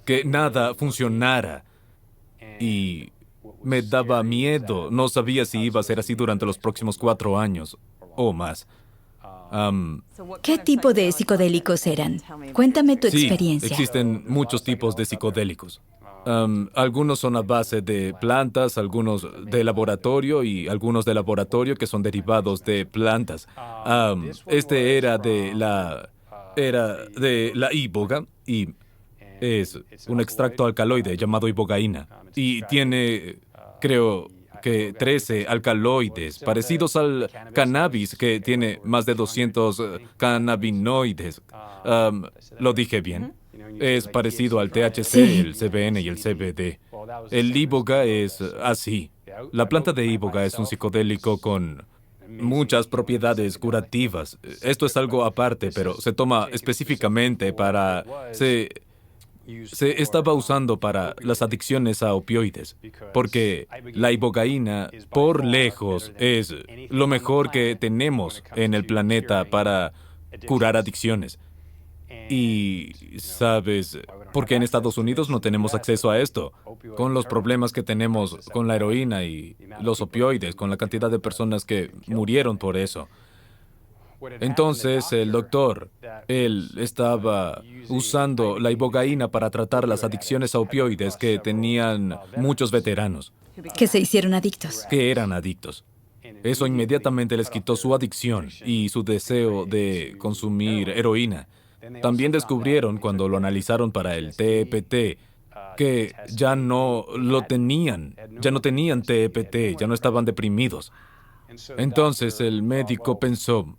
que nada funcionara. Y me daba miedo. No sabía si iba a ser así durante los próximos 4 años o más. ¿Qué tipo de psicodélicos eran? Cuéntame tu Sí, experiencia. existen muchos tipos de psicodélicos. Algunos son a base de plantas, algunos de laboratorio y algunos de laboratorio que son derivados de plantas. Este era de la iboga y es un extracto alcaloide llamado ibogaína y tiene, creo que 13 alcaloides parecidos al cannabis, que tiene más de 200 cannabinoides. ¿Lo dije bien? Es parecido al THC, Sí. el CBN y el CBD. El iboga es así. La planta de iboga es un psicodélico con muchas propiedades curativas. Esto es algo aparte, pero se toma específicamente para... Se estaba usando para las adicciones a opioides, porque la ibogaína, por lejos, es lo mejor que tenemos en el planeta para curar adicciones. Y, ¿sabes? Porque en Estados Unidos no tenemos acceso a esto. Con los problemas que tenemos con la heroína y los opioides, con la cantidad de personas que murieron por eso. Entonces, el doctor, él estaba usando la ibogaína para tratar las adicciones a opioides que tenían muchos veteranos, Que se hicieron adictos. que eran adictos. Eso inmediatamente les quitó su adicción y su deseo de consumir heroína. También descubrieron, cuando lo analizaron para el TEPT, que ya no lo tenían, ya no tenían TEPT, ya no estaban deprimidos. Entonces el médico pensó,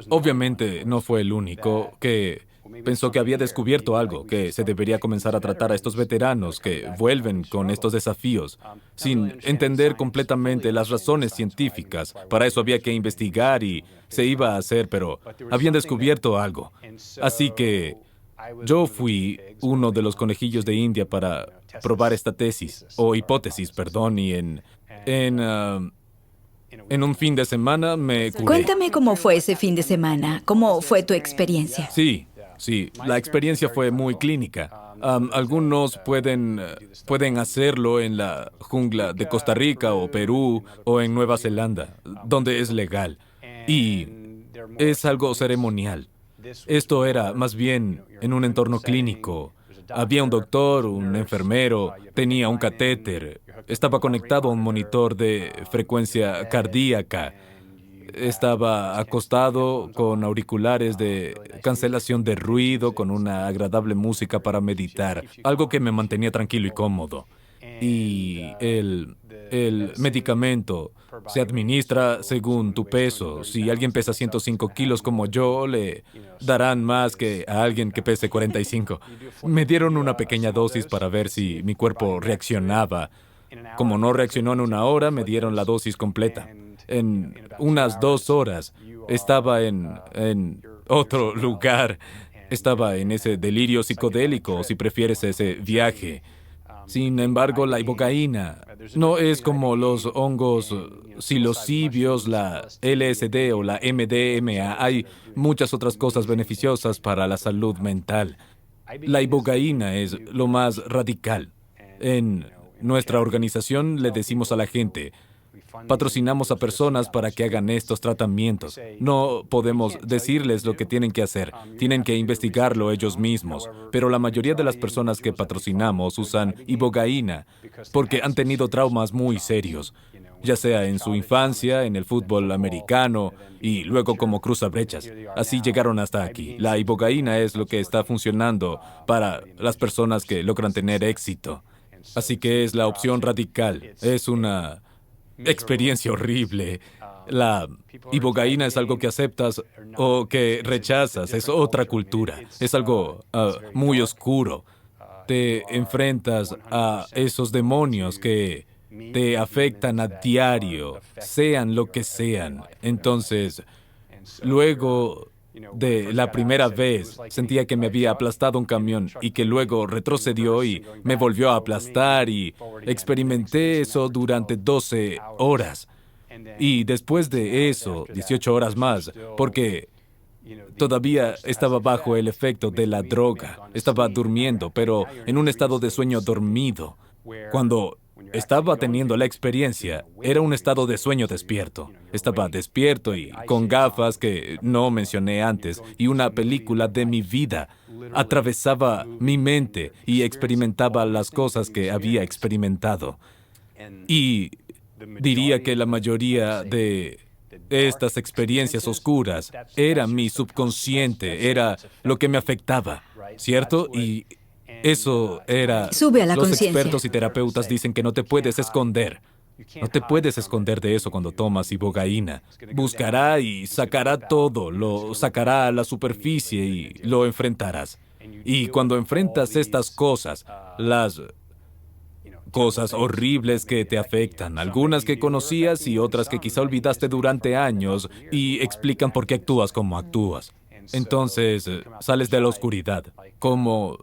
obviamente no fue el único, que pensó que había descubierto algo, que se debería comenzar a tratar a estos veteranos que vuelven con estos desafíos, sin entender completamente las razones científicas. Para eso había que investigar y se iba a hacer, pero habían descubierto algo. Así que yo fui uno de los conejillos de India para probar esta tesis, o hipótesis, perdón, y en un fin de semana me curé. Cuéntame cómo fue ese fin de semana. ¿Cómo fue tu experiencia? Sí, la experiencia fue muy clínica. Algunos pueden hacerlo en la jungla de Costa Rica o Perú o en Nueva Zelanda, donde es legal. Y es algo ceremonial. Esto era más bien en un entorno clínico. Había un doctor, un enfermero, tenía un catéter, estaba conectado a un monitor de frecuencia cardíaca. Estaba acostado con auriculares de cancelación de ruido, con una agradable música para meditar, algo que me mantenía tranquilo y cómodo. Y el medicamento se administra según tu peso. Si alguien pesa 105 kilos como yo, le darán más que a alguien que pese 45. Me dieron una pequeña dosis para ver si mi cuerpo reaccionaba. Como no reaccionó en 1 hora, me dieron la dosis completa. En unas 2 horas estaba en otro lugar. Estaba en ese delirio psicodélico, o si prefieres ese viaje. Sin embargo, la ibogaína no es como los hongos psilocibios, la LSD o la MDMA. Hay muchas otras cosas beneficiosas para la salud mental. La ibogaína es lo más radical. En nuestra organización le decimos a la gente, patrocinamos a personas para que hagan estos tratamientos. No podemos decirles lo que tienen que hacer. Tienen que investigarlo ellos mismos. Pero la mayoría de las personas que patrocinamos usan ibogaína porque han tenido traumas muy serios, ya sea en su infancia, en el fútbol americano y luego como cruzabrechas. Así llegaron hasta aquí. La ibogaína es lo que está funcionando para las personas que logran tener éxito. Así que es la opción radical. Es una experiencia horrible. La ibogaína es algo que aceptas o que rechazas. Es otra cultura. Es algo muy oscuro. Te enfrentas a esos demonios que te afectan a diario, sean lo que sean. Entonces, luego de la primera vez sentía que me había aplastado un camión y que luego retrocedió y me volvió a aplastar y experimenté eso durante 12 horas. Y después de eso, 18 horas más, porque todavía estaba bajo el efecto de la droga. Estaba durmiendo, pero en un estado de sueño dormido. Cuando estaba teniendo la experiencia, era un estado de sueño despierto. Estaba despierto y con gafas que no mencioné antes, y una película de mi vida atravesaba mi mente y experimentaba las cosas que había experimentado. Y diría que la mayoría de estas experiencias oscuras era mi subconsciente, era lo que me afectaba, ¿cierto? Y eso era... Sube a la Los conciencia. expertos y terapeutas dicen que no te puedes esconder. No te puedes esconder de eso cuando tomas ibogaína. Buscará y sacará todo, lo sacará a la superficie y lo enfrentarás. Y cuando enfrentas estas cosas, las cosas horribles que te afectan, algunas que conocías y otras que quizá olvidaste durante años, y explican por qué actúas como actúas. Entonces, sales de la oscuridad. Como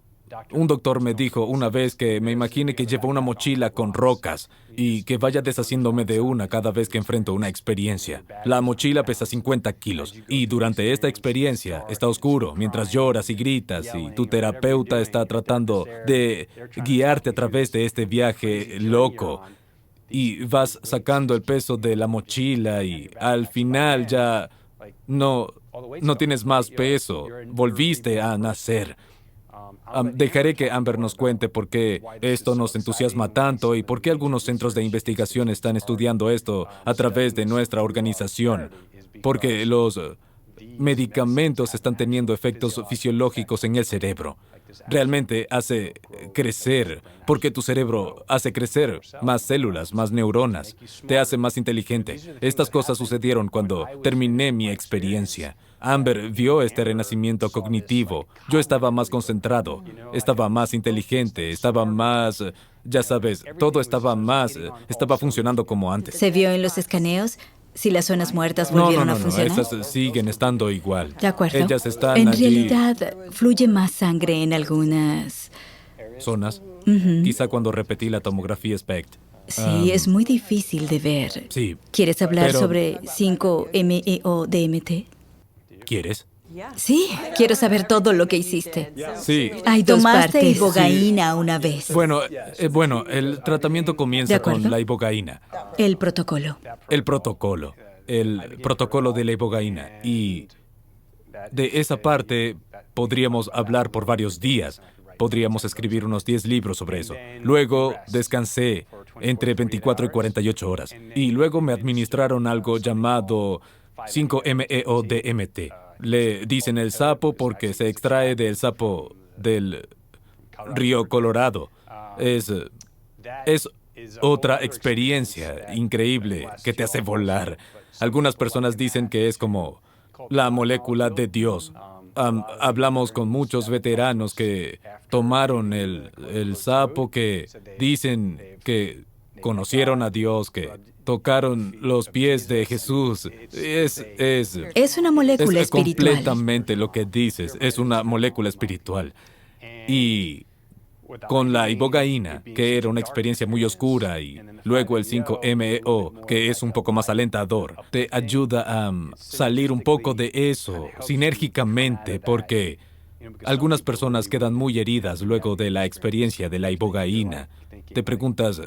un doctor me dijo una vez que me imagine que llevo una mochila con rocas y que vaya deshaciéndome de una cada vez que enfrento una experiencia. La mochila pesa 50 kilos y durante esta experiencia está oscuro mientras lloras y gritas y tu terapeuta está tratando de guiarte a través de este viaje loco. Y vas sacando el peso de la mochila y al final ya no tienes más peso. Volviste a nacer. Dejaré que Amber nos cuente por qué esto nos entusiasma tanto y por qué algunos centros de investigación están estudiando esto a través de nuestra organización. Porque los medicamentos están teniendo efectos fisiológicos en el cerebro. Realmente hace crecer, porque tu cerebro hace crecer más células, más neuronas, te hace más inteligente. Estas cosas sucedieron cuando terminé mi experiencia. Amber vio este renacimiento cognitivo. Yo estaba más concentrado, estaba más inteligente, estaba más, ya sabes, todo estaba funcionando como antes. ¿Se vio en los escaneos si las zonas muertas volvieron a funcionar? Esas siguen estando igual. De acuerdo. Ellas están En allí. realidad, fluye más sangre en algunas Zonas. Quizá cuando repetí la tomografía SPECT. Sí, es muy difícil de ver. Sí. ¿Quieres hablar Pero- sobre 5-MeO-DMT? ¿Quieres? Sí, quiero saber todo lo que hiciste. Sí. Hay dos Tomaste partes. ibogaína una vez. Bueno, el tratamiento ¿De comienza acuerdo? con la ibogaína. El protocolo. El protocolo de la ibogaína. Y de esa parte podríamos hablar por varios días. Podríamos escribir unos 10 libros sobre eso. Luego descansé entre 24 y 48 horas. Y luego me administraron algo llamado 5-MeO-DMT. Le dicen el sapo porque se extrae del sapo del río Colorado. Es otra experiencia increíble que te hace volar. Algunas personas dicen que es como la molécula de Dios. Hablamos con muchos veteranos que tomaron el sapo, que dicen que conocieron a Dios, que tocaron los pies de Jesús. Es una molécula Es espiritual. completamente lo que dices. Es una molécula espiritual. Y con la ibogaína, que era una experiencia muy oscura, y luego el 5-MeO, que es un poco más alentador, te ayuda a salir un poco de eso sinérgicamente, porque algunas personas quedan muy heridas luego de la experiencia de la ibogaína. Te preguntas,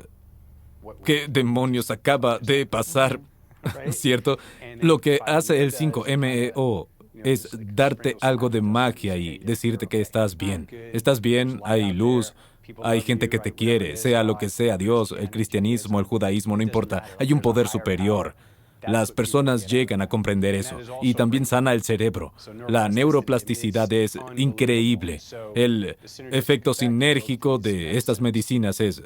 ¿qué demonios acaba de pasar? ¿Cierto? Lo que hace el 5-MeO es darte algo de magia y decirte que estás bien. Estás bien, hay luz, hay gente que te quiere, sea lo que sea, Dios, el cristianismo, el judaísmo, no importa. Hay un poder superior. Las personas llegan a comprender eso y también sana el cerebro. La neuroplasticidad es increíble. El efecto sinérgico de estas medicinas es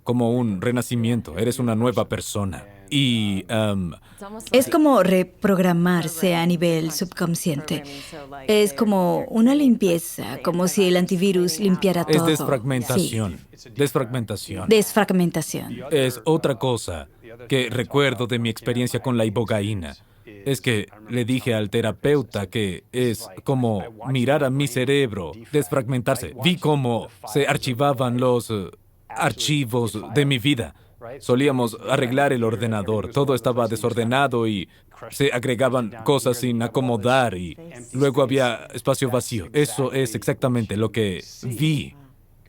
como un renacimiento. Eres una nueva persona. Y Es como reprogramarse a nivel subconsciente. Es como una limpieza, como si el antivirus limpiara todo. es desfragmentación. Desfragmentación. Desfragmentación. Es otra cosa que recuerdo de mi experiencia con la ibogaína. es que le dije al terapeuta que es como mirar a mi cerebro desfragmentarse. Vi cómo se archivaban los archivos de mi vida. Solíamos arreglar el ordenador, todo estaba desordenado y se agregaban cosas sin acomodar y luego había espacio vacío. Eso es exactamente lo que vi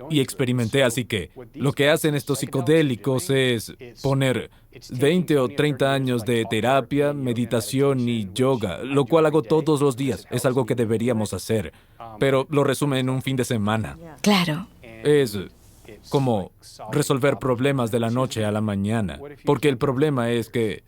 y experimenté, así que lo que hacen estos psicodélicos es poner 20 o 30 años de terapia, meditación y yoga, lo cual hago todos los días. Es algo que deberíamos hacer, pero lo resume en un fin de semana. Claro. Es como resolver problemas de la noche a la mañana, porque el problema es que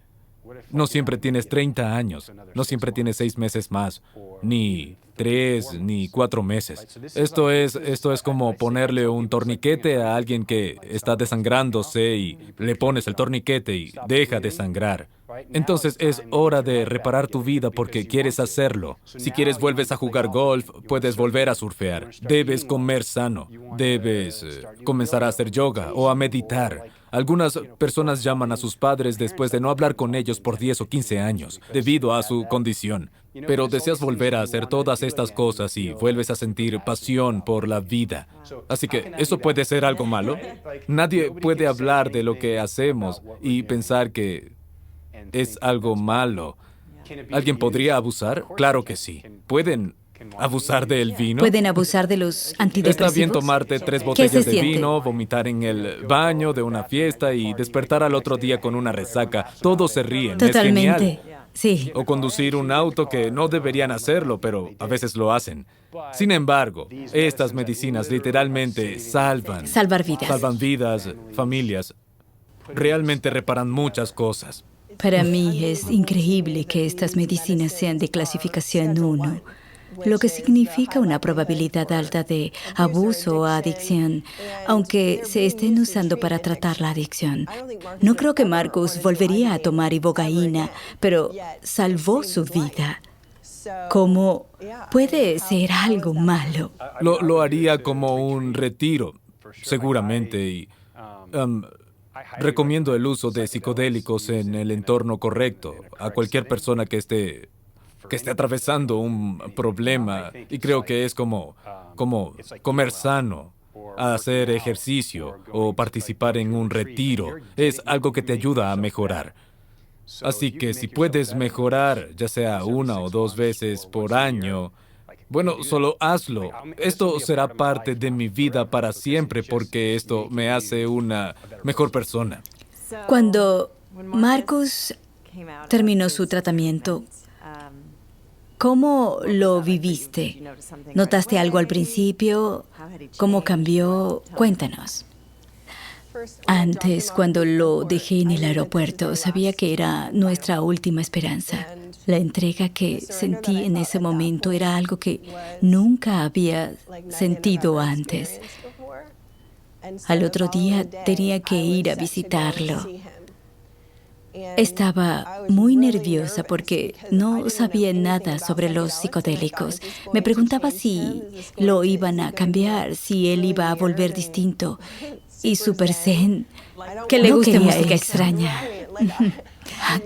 no siempre tienes 30 años, no siempre tienes 6 meses más, ni 3, ni 4 meses. Esto es como ponerle un torniquete a alguien que está desangrándose y le pones el torniquete y deja de sangrar. Entonces es hora de reparar tu vida porque quieres hacerlo. Si quieres vuelves a jugar golf, puedes volver a surfear. Debes comer sano. Debes comenzar a hacer yoga o a meditar. Algunas personas llaman a sus padres después de no hablar con ellos por 10 o 15 años, debido a su condición. Pero deseas volver a hacer todas estas cosas y vuelves a sentir pasión por la vida. Así que, ¿eso puede ser algo malo? Nadie puede hablar de lo que hacemos y pensar que es algo malo. ¿Alguien podría abusar? Claro que sí. ¿Pueden abusar del vino? ¿Pueden abusar de los antidepresivos? Está bien tomarte 3 ¿Qué botellas se de siente? vino, vomitar en el baño de una fiesta y despertar al otro día con una resaca. Todos se ríen. Es Totalmente. genial. Sí. O conducir un auto que no deberían hacerlo, pero a veces lo hacen. Sin embargo, estas medicinas literalmente salvan vidas, familias. Realmente reparan muchas cosas. Para mí es increíble que estas medicinas sean de clasificación 1, lo que significa una probabilidad alta de abuso o adicción, aunque se estén usando para tratar la adicción. No creo que Marcus volvería a tomar ibogaína, pero salvó su vida. ¿Cómo puede ser algo malo? Lo haría como un retiro, seguramente, y recomiendo el uso de psicodélicos en el entorno correcto a cualquier persona que esté atravesando un problema, y creo que es como comer sano, hacer ejercicio o participar en un retiro. Es algo que te ayuda a mejorar. Así que si puedes mejorar, ya sea 1 o 2 veces por año, bueno, solo hazlo. Esto será parte de mi vida para siempre porque esto me hace una mejor persona. Cuando Marcus terminó su tratamiento, ¿cómo lo viviste? ¿Notaste algo al principio? ¿Cómo cambió? Cuéntanos. Antes, cuando lo dejé en el aeropuerto, sabía que era nuestra última esperanza. La entrega que sentí en ese momento era algo que nunca había sentido antes. Al otro día tenía que ir a visitarlo. Estaba muy nerviosa porque no sabía nada sobre los psicodélicos. Me preguntaba si lo iban a cambiar, si él iba a volver distinto y súper zen, que le guste música extraña.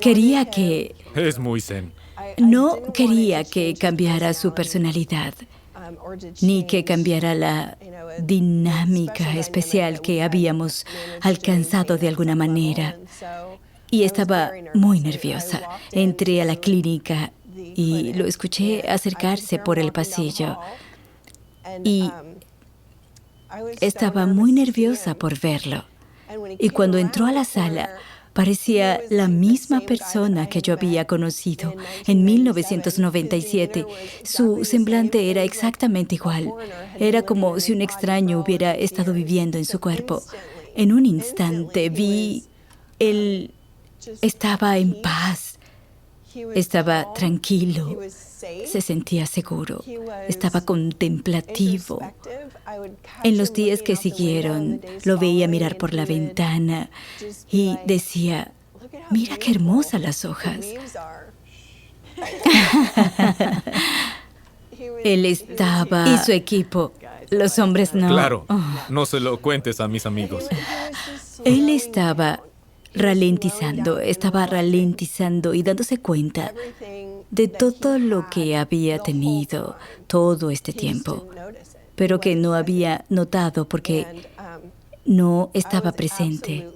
Quería que... Es muy zen. No quería que cambiara su personalidad, ni que cambiara la dinámica especial que habíamos alcanzado de alguna manera. Y estaba muy nerviosa. Entré a la clínica y lo escuché acercarse por el pasillo. Y estaba muy nerviosa por verlo. Y cuando entró a la sala, parecía la misma persona que yo había conocido en 1997. Su semblante era exactamente igual. Era como si un extraño hubiera estado viviendo en su cuerpo. En un instante vi él estaba en paz, estaba tranquilo, se sentía seguro, estaba contemplativo. En los días que siguieron, lo veía mirar por la ventana y decía, mira qué hermosas las hojas. Él estaba... Y su equipo, los hombres no. Claro, no se lo cuentes a mis amigos. Él estaba ralentizando, estaba ralentizando y dándose cuenta de todo lo que había tenido todo este tiempo, pero que no había notado porque no estaba presente.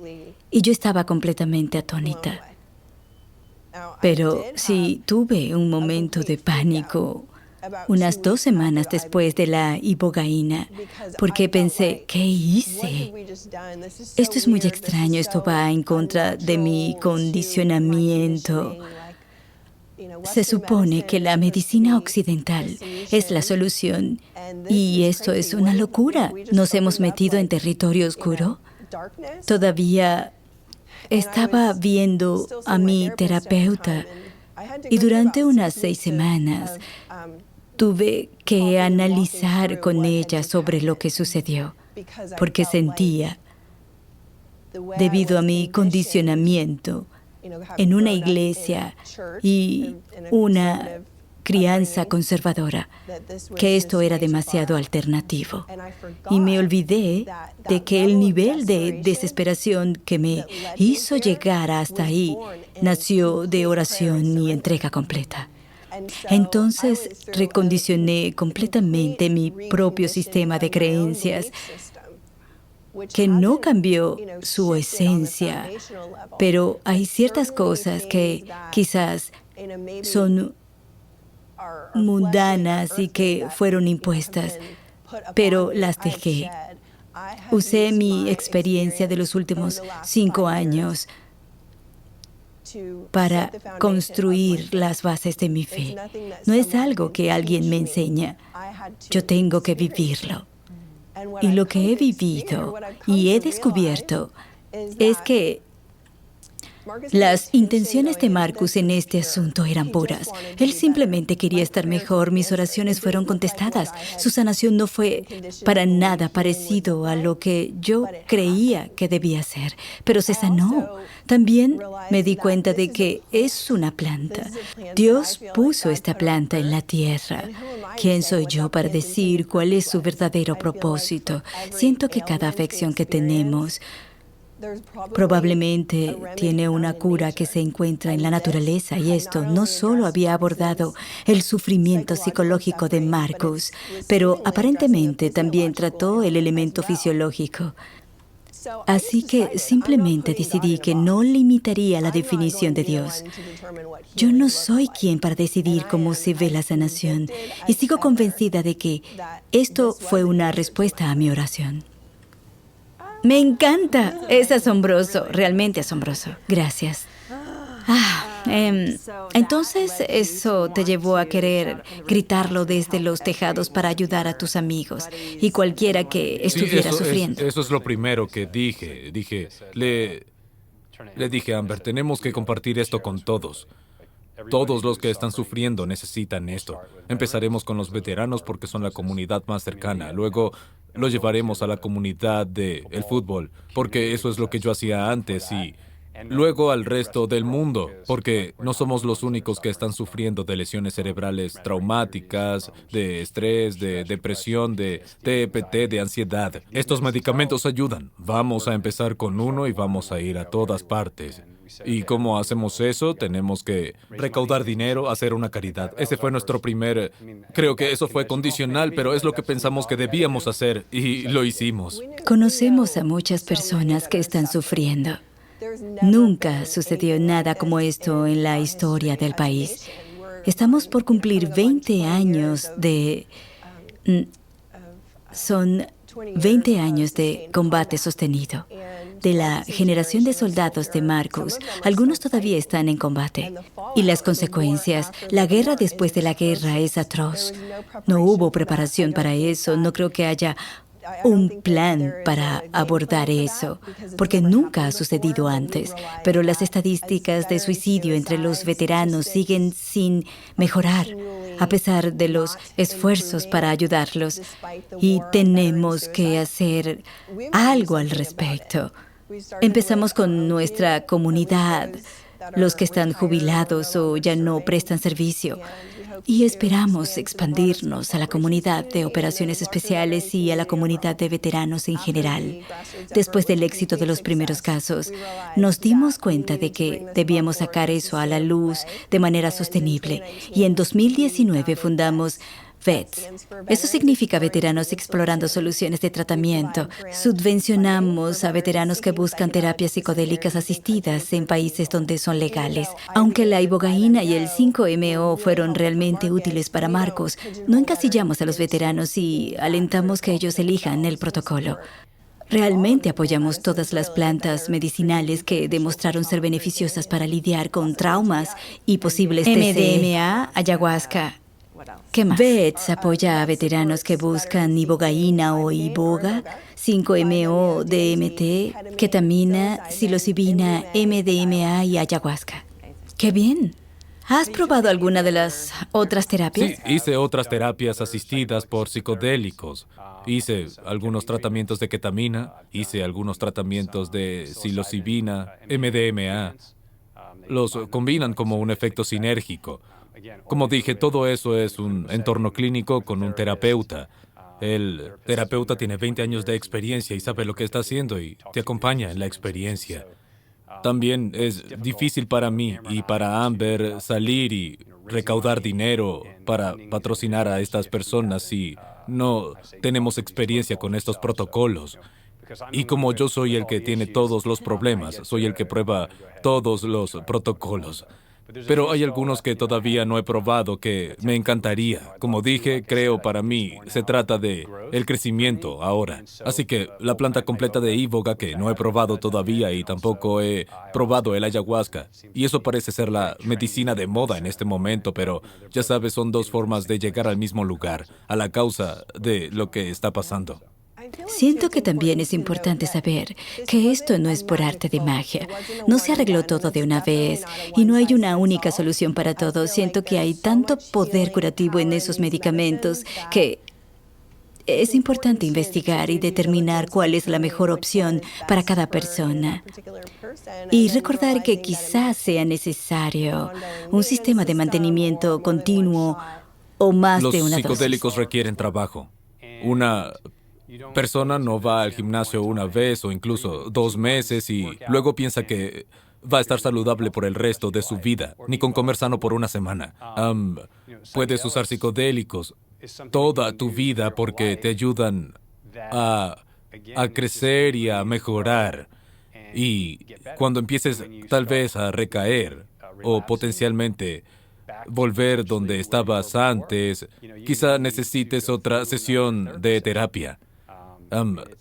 Y yo estaba completamente atónita. Pero sí tuve un momento de pánico unas 2 semanas después de la ibogaína, porque pensé, ¿qué hice? Esto es muy extraño, esto va en contra de mi condicionamiento. Se supone que la medicina occidental es la solución y esto es una locura. ¿Nos hemos metido en territorio oscuro? Todavía estaba viendo a mi terapeuta y durante unas 6 semanas tuve que analizar con ella sobre lo que sucedió, porque sentía, debido a mi condicionamiento en una iglesia y una crianza conservadora, que esto era demasiado alternativo. Y me olvidé de que el nivel de desesperación que me hizo llegar hasta ahí nació de oración y entrega completa. Entonces recondicioné completamente mi propio sistema de creencias, que no cambió su esencia, pero hay ciertas cosas que quizás son mundanas y que fueron impuestas, pero las dejé. Usé mi experiencia de los últimos 5 años para construir las bases de mi fe. No es algo que alguien me enseña, yo tengo que vivirlo. Y lo que he vivido y he descubierto es que las intenciones de Marcus en este asunto eran puras. Él simplemente quería estar mejor. Mis oraciones fueron contestadas. Su sanación no fue para nada parecido a lo que yo creía que debía ser, pero se sanó. También me di cuenta de que es una planta. Dios puso esta planta en la tierra. ¿Quién soy yo para decir cuál es su verdadero propósito? Siento que cada afección que tenemos probablemente tiene una cura que se encuentra en la naturaleza, y esto no solo había abordado el sufrimiento psicológico de Marcus, pero aparentemente también trató el elemento fisiológico. Así que simplemente decidí que no limitaría la definición de Dios. Yo no soy quien para decidir cómo se ve la sanación, y sigo convencida de que esto fue una respuesta a mi oración. Me encanta. Es asombroso, realmente asombroso. Gracias. Entonces, eso te llevó a querer gritarlo desde los tejados para ayudar a tus amigos y cualquiera que estuviera sufriendo. Eso es lo primero que dije. Le dije a Amber, tenemos que compartir esto con todos. Todos los que están sufriendo necesitan esto. Empezaremos con los veteranos porque son la comunidad más cercana. Luego lo llevaremos a la comunidad del fútbol, porque eso es lo que yo hacía antes, y luego al resto del mundo, porque no somos los únicos que están sufriendo de lesiones cerebrales traumáticas, de estrés, de depresión, de TEPT, de ansiedad. Estos medicamentos ayudan. Vamos a empezar con uno y vamos a ir a todas partes. ¿Y cómo hacemos eso? Tenemos que recaudar dinero, hacer una caridad. Ese fue nuestro primer... Creo que eso fue condicional, pero es lo que pensamos que debíamos hacer y lo hicimos. Conocemos a muchas personas que están sufriendo. Nunca sucedió nada como esto en la historia del país. Estamos por cumplir 20 años de... Son 20 años de combate sostenido. De la generación de soldados de Marcus, algunos todavía están en combate. Y las consecuencias, la guerra después de la guerra es atroz. No hubo preparación para eso, no creo que haya un plan para abordar eso, porque nunca ha sucedido antes. Pero las estadísticas de suicidio entre los veteranos siguen sin mejorar, a pesar de los esfuerzos para ayudarlos. Y tenemos que hacer algo al respecto. Empezamos con nuestra comunidad los que están jubilados o ya no prestan servicio. Y esperamos expandirnos a la comunidad de operaciones especiales y a la comunidad de veteranos en general. Después del éxito de los primeros casos, nos dimos cuenta de que debíamos sacar eso a la luz de manera sostenible. Y en 2019 fundamos VETS. Eso significa Veteranos Explorando Soluciones de Tratamiento. Subvencionamos a veteranos que buscan terapias psicodélicas asistidas en países donde son legales. Aunque la ibogaína y el 5-MeO fueron realmente útiles para Marcos, no encasillamos a los veteranos y alentamos que ellos elijan el protocolo. Realmente apoyamos todas las plantas medicinales que demostraron ser beneficiosas para lidiar con traumas y posibles MDMA, ayahuasca. ¿Qué más? VETS apoya a veteranos que buscan ibogaína o iboga, 5-MeO, DMT, ketamina, psilocibina, MDMA y ayahuasca. ¡Qué bien! ¿Has probado alguna de las otras terapias? Sí, hice otras terapias asistidas por psicodélicos. Hice algunos tratamientos de ketamina, hice algunos tratamientos de psilocibina, MDMA. Los combinan como un efecto sinérgico. Como dije, todo eso es un entorno clínico con un terapeuta. El terapeuta tiene 20 años de experiencia y sabe lo que está haciendo y te acompaña en la experiencia. También es difícil para mí y para Amber salir y recaudar dinero para patrocinar a estas personas si no tenemos experiencia con estos protocolos. Y como yo soy el que tiene todos los problemas, soy el que prueba todos los protocolos. Pero hay algunos que todavía no he probado que me encantaría. Como dije, creo para mí se trata de el crecimiento ahora. Así que la planta completa de iboga que no he probado todavía y tampoco he probado el ayahuasca. Y eso parece ser la medicina de moda en este momento, pero ya sabes, son dos formas de llegar al mismo lugar, a la causa de lo que está pasando. Siento que también es importante saber que esto no es por arte de magia. No se arregló todo de una vez y no hay una única solución para todo. Siento que hay tanto poder curativo en esos medicamentos que es importante investigar y determinar cuál es la mejor opción para cada persona. Y recordar que quizás sea necesario un sistema de mantenimiento continuo o más de una dosis. Los psicodélicos requieren trabajo. Una persona no va al gimnasio una vez o incluso 2 meses y luego piensa que va a estar saludable por el resto de su vida, ni con comer sano por una semana. Puedes usar psicodélicos toda tu vida porque te ayudan a crecer y a mejorar. Y cuando empieces tal vez a recaer o potencialmente volver donde estabas antes, quizá necesites otra sesión de terapia.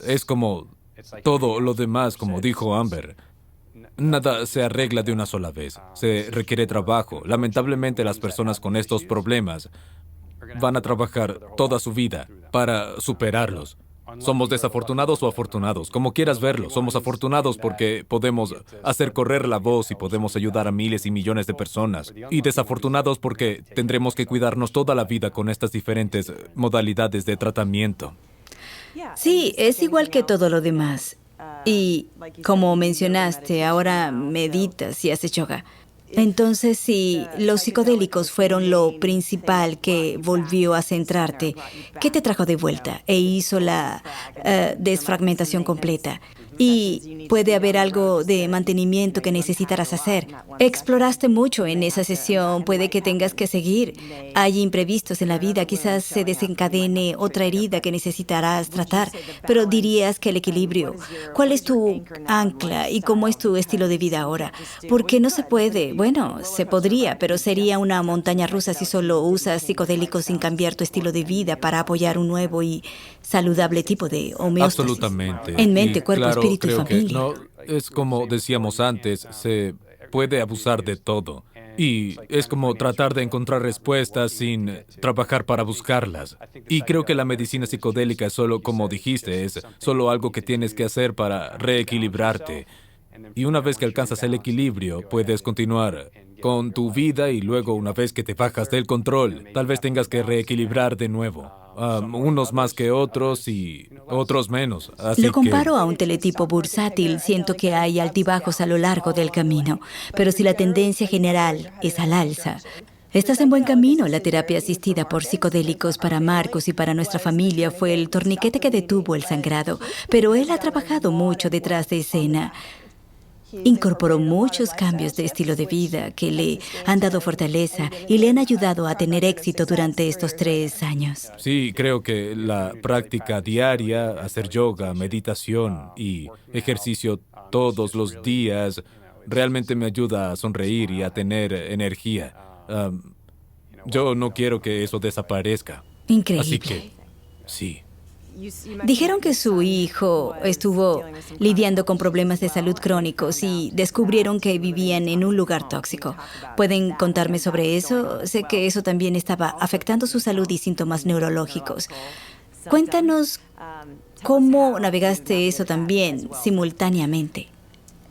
Es como todo lo demás, como dijo Amber. Nada se arregla de una sola vez. Se requiere trabajo. Lamentablemente, las personas con estos problemas van a trabajar toda su vida para superarlos. Somos desafortunados o afortunados, como quieras verlo. Somos afortunados porque podemos hacer correr la voz y podemos ayudar a miles y millones de personas. Y desafortunados porque tendremos que cuidarnos toda la vida con estas diferentes modalidades de tratamiento. Sí, es igual que todo lo demás. Y como mencionaste, ahora meditas y haces yoga. Entonces, si los psicodélicos fueron lo principal que volvió a centrarte, ¿qué te trajo de vuelta e hizo la desfragmentación completa? Y puede haber algo de mantenimiento que necesitarás hacer. Exploraste mucho en esa sesión, puede que tengas que seguir. Hay imprevistos en la vida, quizás se desencadene otra herida que necesitarás tratar, pero dirías que el equilibrio. ¿Cuál es tu ancla y cómo es tu estilo de vida ahora? Porque no se puede, bueno, se podría, pero sería una montaña rusa si solo usas psicodélicos sin cambiar tu estilo de vida para apoyar un nuevo y saludable tipo de homeostasis. Absolutamente. En mente, cuerpo, claro, espíritu y creo familia. que no, es como decíamos antes, se puede abusar de todo. Y es como tratar de encontrar respuestas sin trabajar para buscarlas. Y creo que la medicina psicodélica es solo, como dijiste, es solo algo que tienes que hacer para reequilibrarte. Y una vez que alcanzas el equilibrio, puedes continuar con tu vida y luego una vez que te bajas del control, tal vez tengas que reequilibrar de nuevo. Unos más que otros y otros menos. Así Lo que comparo a un teletipo bursátil. Siento que hay altibajos a lo largo del camino. Pero si la tendencia general es al alza, estás en buen camino. La terapia asistida por psicodélicos para Marcus y para nuestra familia fue el torniquete que detuvo el sangrado. Pero él ha trabajado mucho detrás de escena. Incorporó muchos cambios de estilo de vida que le han dado fortaleza y le han ayudado a tener éxito durante estos 3 años. sí, creo que la práctica diaria, hacer yoga, meditación y ejercicio todos los días, realmente me ayuda a sonreír y a tener energía. Yo no quiero que eso desaparezca. Así Increíble. que, sí. Dijeron que su hijo estuvo lidiando con problemas de salud crónicos y descubrieron que vivían en un lugar tóxico. ¿Pueden contarme sobre eso? Sé que eso también estaba afectando su salud y síntomas neurológicos. Cuéntanos cómo navegaste eso también simultáneamente.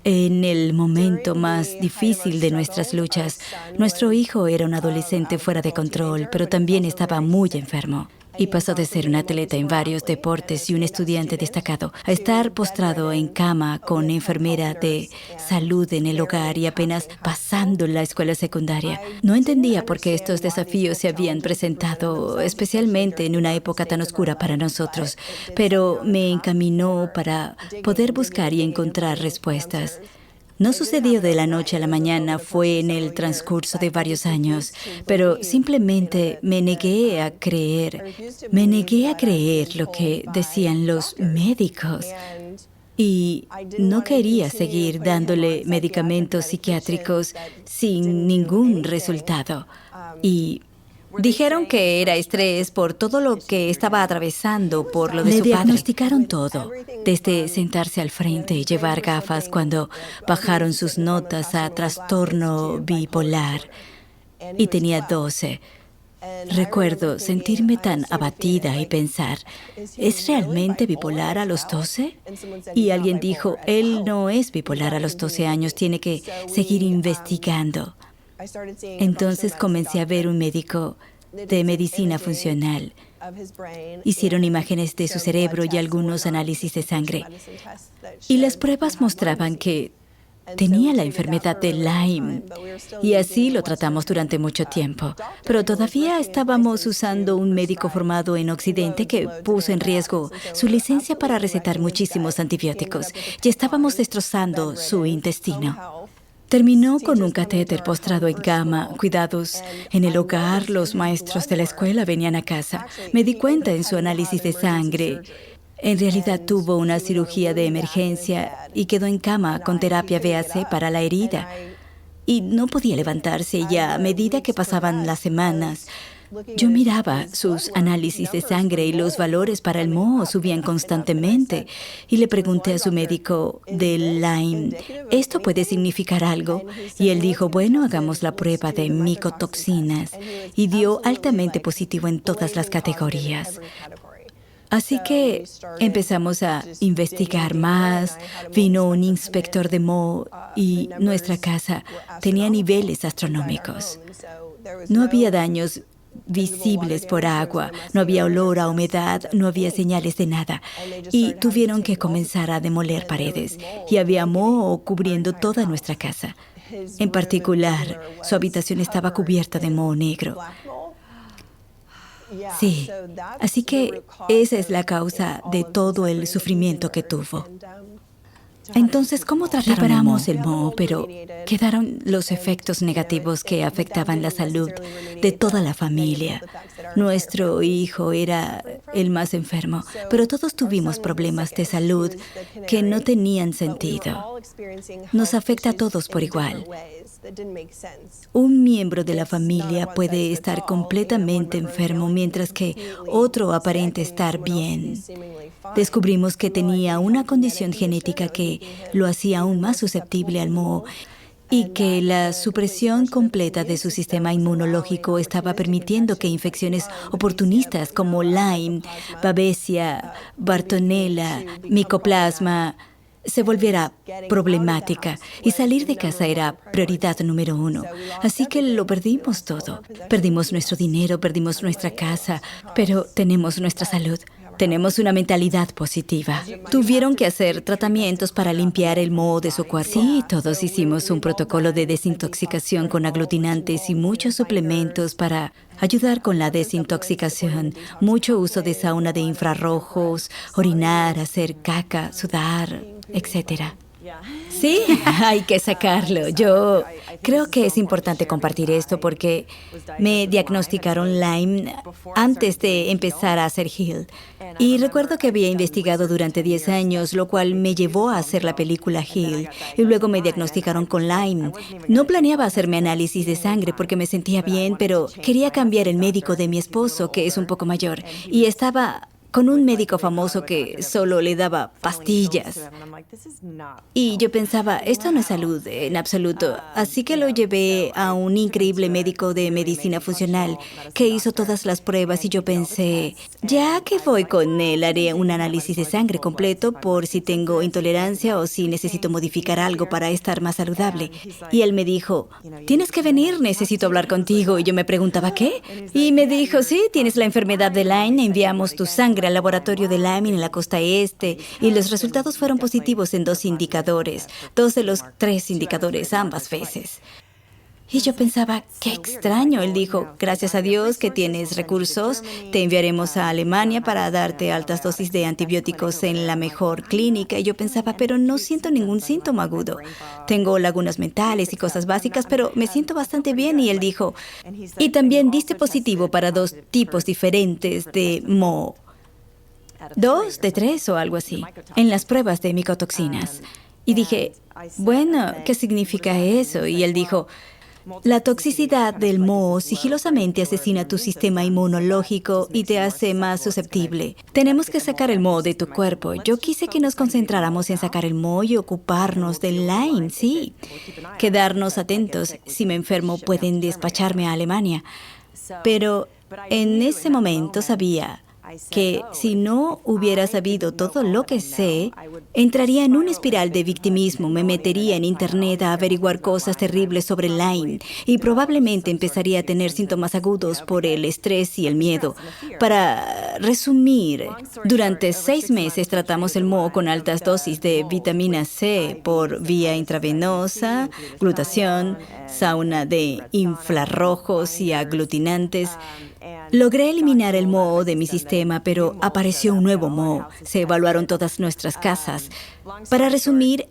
En el momento más difícil de nuestras luchas, nuestro hijo era un adolescente fuera de control, pero también estaba muy enfermo. Y pasó de ser un atleta en varios deportes y un estudiante destacado a estar postrado en cama con enfermera de salud en el hogar y apenas pasando la escuela secundaria. No entendía por qué estos desafíos se habían presentado, especialmente en una época tan oscura para nosotros, pero me encaminó para poder buscar y encontrar respuestas. No sucedió de la noche a la mañana, fue en el transcurso de varios años, pero simplemente me negué a creer lo que decían los médicos. Y no quería seguir dándole medicamentos psiquiátricos sin ningún resultado. Y dijeron que era estrés por todo lo que estaba atravesando por lo de su padre. Le diagnosticaron todo, desde sentarse al frente y llevar gafas cuando bajaron sus notas a trastorno bipolar. Y tenía 12. Recuerdo sentirme tan abatida y pensar, ¿es realmente bipolar a los 12? Y alguien dijo, él no es bipolar a los 12 años, tiene que seguir investigando. Entonces comencé a ver un médico de medicina funcional. Hicieron imágenes de su cerebro y algunos análisis de sangre. Y las pruebas mostraban que tenía la enfermedad de Lyme. Y así lo tratamos durante mucho tiempo. Pero todavía estábamos usando un médico formado en Occidente que puso en riesgo su licencia para recetar muchísimos antibióticos. Y estábamos destrozando su intestino. Terminó con un catéter postrado en cama, cuidados en el hogar. Los maestros de la escuela venían a casa. Me di cuenta en su análisis de sangre. En realidad tuvo una cirugía de emergencia y quedó en cama con terapia VAC para la herida. Y no podía levantarse y a medida que pasaban las semanas, yo miraba sus análisis de sangre y los valores para el moho subían constantemente. Y le pregunté a su médico del Lyme, ¿esto puede significar algo? Y él dijo, bueno, hagamos la prueba de micotoxinas. Y dio altamente positivo en todas las categorías. Así que empezamos a investigar más. Vino un inspector de moho y nuestra casa tenía niveles astronómicos. No había daños visibles por agua, no había olor a humedad, no había señales de nada. Y tuvieron que comenzar a demoler paredes. Y había moho cubriendo toda nuestra casa. En particular, su habitación estaba cubierta de moho negro. Sí, así que esa es la causa de todo el sufrimiento que tuvo. Entonces, ¿cómo reparamos el moho? Pero quedaron los efectos negativos que afectaban la salud de toda la familia. Nuestro hijo era el más enfermo, pero todos tuvimos problemas de salud que no tenían sentido. Nos afecta a todos por igual. Un miembro de la familia puede estar completamente enfermo mientras que otro aparenta estar bien. Descubrimos que tenía una condición genética que lo hacía aún más susceptible al moho y que la supresión completa de su sistema inmunológico estaba permitiendo que infecciones oportunistas como Lyme, Babesia, Bartonella, Mycoplasma se volviera problemática y salir de casa era prioridad número 1. Así que lo perdimos todo. Perdimos nuestro dinero, perdimos nuestra casa, pero tenemos nuestra salud. Tenemos una mentalidad positiva. Tuvieron que hacer tratamientos para limpiar el moho de su cuerpo. Sí, todos hicimos un protocolo de desintoxicación con aglutinantes y muchos suplementos para ayudar con la desintoxicación. Mucho uso de sauna de infrarrojos, orinar, hacer caca, sudar, etcétera. Sí, hay que sacarlo. Yo creo que es importante compartir esto porque me diagnosticaron Lyme antes de empezar a hacer HEAL. Y recuerdo que había investigado durante 10 años, lo cual me llevó a hacer la película HEAL. Y luego me diagnosticaron con Lyme. No planeaba hacerme análisis de sangre porque me sentía bien, pero quería cambiar el médico de mi esposo, que es un poco mayor. Y estaba con un médico famoso que solo le daba pastillas. Y yo pensaba, esto no es salud en absoluto. Así que lo llevé a un increíble médico de medicina funcional que hizo todas las pruebas y yo pensé, ya que voy con él, haré un análisis de sangre completo por si tengo intolerancia o si necesito modificar algo para estar más saludable. Y él me dijo, tienes que venir, necesito hablar contigo. Y yo me preguntaba, ¿qué? Y me dijo, sí, tienes la enfermedad de Lyme, enviamos tu sangre al laboratorio de Lyme en la costa este y los resultados fueron positivos en 2 indicadores, 2 de los 3 indicadores ambas veces. Y yo pensaba, qué extraño. Él dijo, gracias a Dios que tienes recursos, te enviaremos a Alemania para darte altas dosis de antibióticos en la mejor clínica. Y yo pensaba, pero no siento ningún síntoma agudo. Tengo lagunas mentales y cosas básicas, pero me siento bastante bien. Y él dijo, y también diste positivo para 2 tipos diferentes de moho. 2 de 3 o algo así, en las pruebas de micotoxinas. Y dije, bueno, ¿qué significa eso? Y él dijo, la toxicidad del moho sigilosamente asesina tu sistema inmunológico y te hace más susceptible. Tenemos que sacar el moho de tu cuerpo. Yo quise que nos concentráramos en sacar el moho y ocuparnos del Lyme, sí. Quedarnos atentos. Si me enfermo, pueden despacharme a Alemania. Pero en ese momento sabía que si no hubiera sabido todo lo que sé, entraría en una espiral de victimismo, me metería en Internet a averiguar cosas terribles sobre Lyme y probablemente empezaría a tener síntomas agudos por el estrés y el miedo. Para resumir, durante 6 meses tratamos el moho con altas dosis de vitamina C por vía intravenosa, glutación, sauna de infrarrojos y aglutinantes. Logré eliminar el moho de mi sistema, pero apareció un nuevo moho. Se evaluaron todas nuestras casas. Para resumir,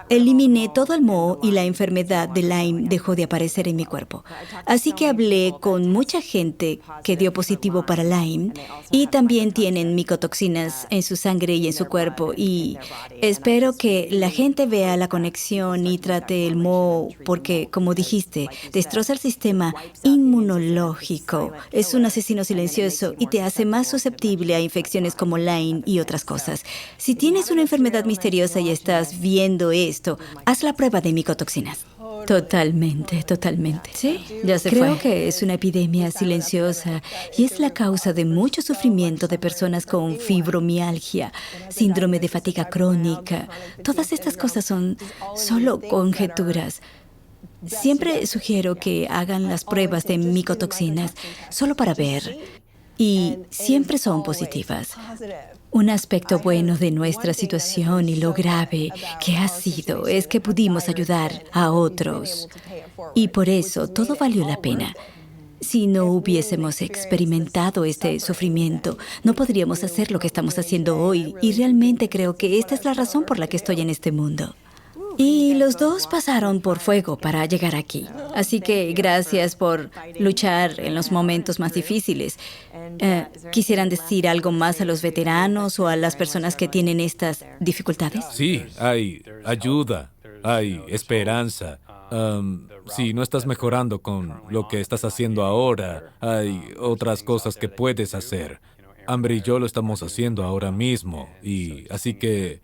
eliminé todo el moho y la enfermedad de Lyme dejó de aparecer en mi cuerpo. Así que hablé con mucha gente que dio positivo para Lyme y también tienen micotoxinas en su sangre y en su cuerpo. Y espero que la gente vea la conexión y trate el moho porque, como dijiste, destroza el sistema inmunológico. Es un asesino silencioso y te hace más susceptible a infecciones como Lyme y otras cosas. Si tienes una enfermedad misteriosa y estás viendo esto, haz la prueba de micotoxinas. Totalmente, totalmente. Sí, ya se Creo que es una epidemia silenciosa y es la causa de mucho sufrimiento de personas con fibromialgia, síndrome de fatiga crónica. Todas estas cosas son solo conjeturas. Siempre sugiero que hagan las pruebas de micotoxinas solo para ver y siempre son positivas. Un aspecto bueno de nuestra situación y lo grave que ha sido es que pudimos ayudar a otros. Y por eso todo valió la pena. Si no hubiésemos experimentado este sufrimiento, no podríamos hacer lo que estamos haciendo hoy. Y realmente creo que esta es la razón por la que estoy en este mundo. Y los dos pasaron por fuego para llegar aquí. Así que gracias por luchar en los momentos más difíciles. ¿Quisieran decir algo más a los veteranos o a las personas que tienen estas dificultades? Sí, hay ayuda, hay esperanza. Si no estás mejorando con lo que estás haciendo ahora, hay otras cosas que puedes hacer. Amber y yo lo estamos haciendo ahora mismo. Y así que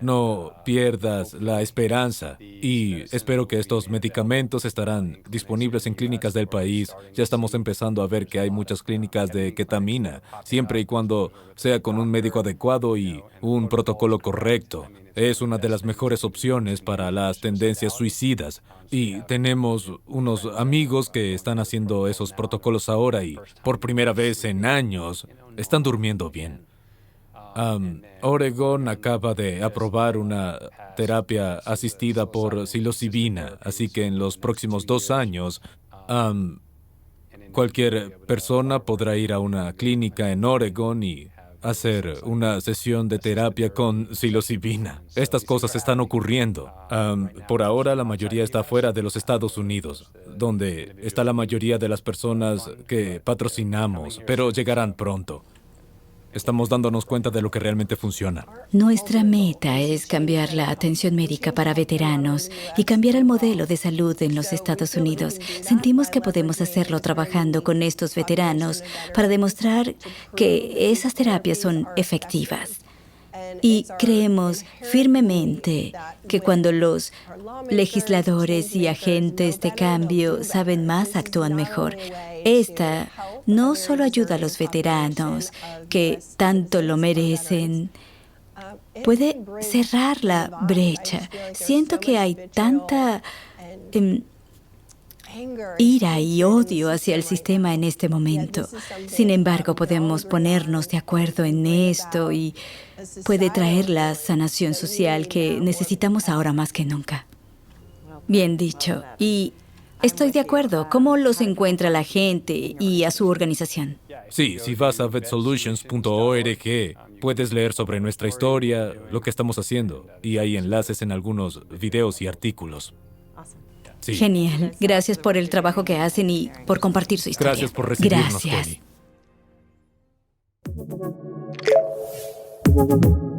no pierdas la esperanza. Y espero que estos medicamentos estarán disponibles en clínicas del país. Ya estamos empezando a ver que hay muchas clínicas de ketamina, siempre y cuando sea con un médico adecuado y un protocolo correcto. Es una de las mejores opciones para las tendencias suicidas. Y tenemos unos amigos que están haciendo esos protocolos ahora y por primera vez en años están durmiendo bien. Oregon acaba de aprobar una terapia asistida por psilocibina, así que en los próximos 2 años, cualquier persona podrá ir a una clínica en Oregon y hacer una sesión de terapia con psilocibina. Estas cosas están ocurriendo. Por ahora, la mayoría está fuera de los Estados Unidos, donde está la mayoría de las personas que patrocinamos, pero llegarán pronto. Estamos dándonos cuenta de lo que realmente funciona. Nuestra meta es cambiar la atención médica para veteranos y cambiar el modelo de salud en los Estados Unidos. Sentimos que podemos hacerlo trabajando con estos veteranos para demostrar que esas terapias son efectivas. Y creemos firmemente que cuando los legisladores y agentes de cambio saben más, actúan mejor. Esta no solo ayuda a los veteranos, que tanto lo merecen, puede cerrar la brecha. Siento que hay tanta ira y odio hacia el sistema en este momento. Sin embargo, podemos ponernos de acuerdo en esto y puede traer la sanación social que necesitamos ahora más que nunca. Bien dicho. Y estoy de acuerdo. ¿Cómo los encuentra la gente y a su organización? Sí, si vas a vetsolutions.org, puedes leer sobre nuestra historia, lo que estamos haciendo, y hay enlaces en algunos videos y artículos. Sí. Genial. Gracias por el trabajo que hacen y por compartir su historia. Gracias por recibirnos, Gracias. Connie.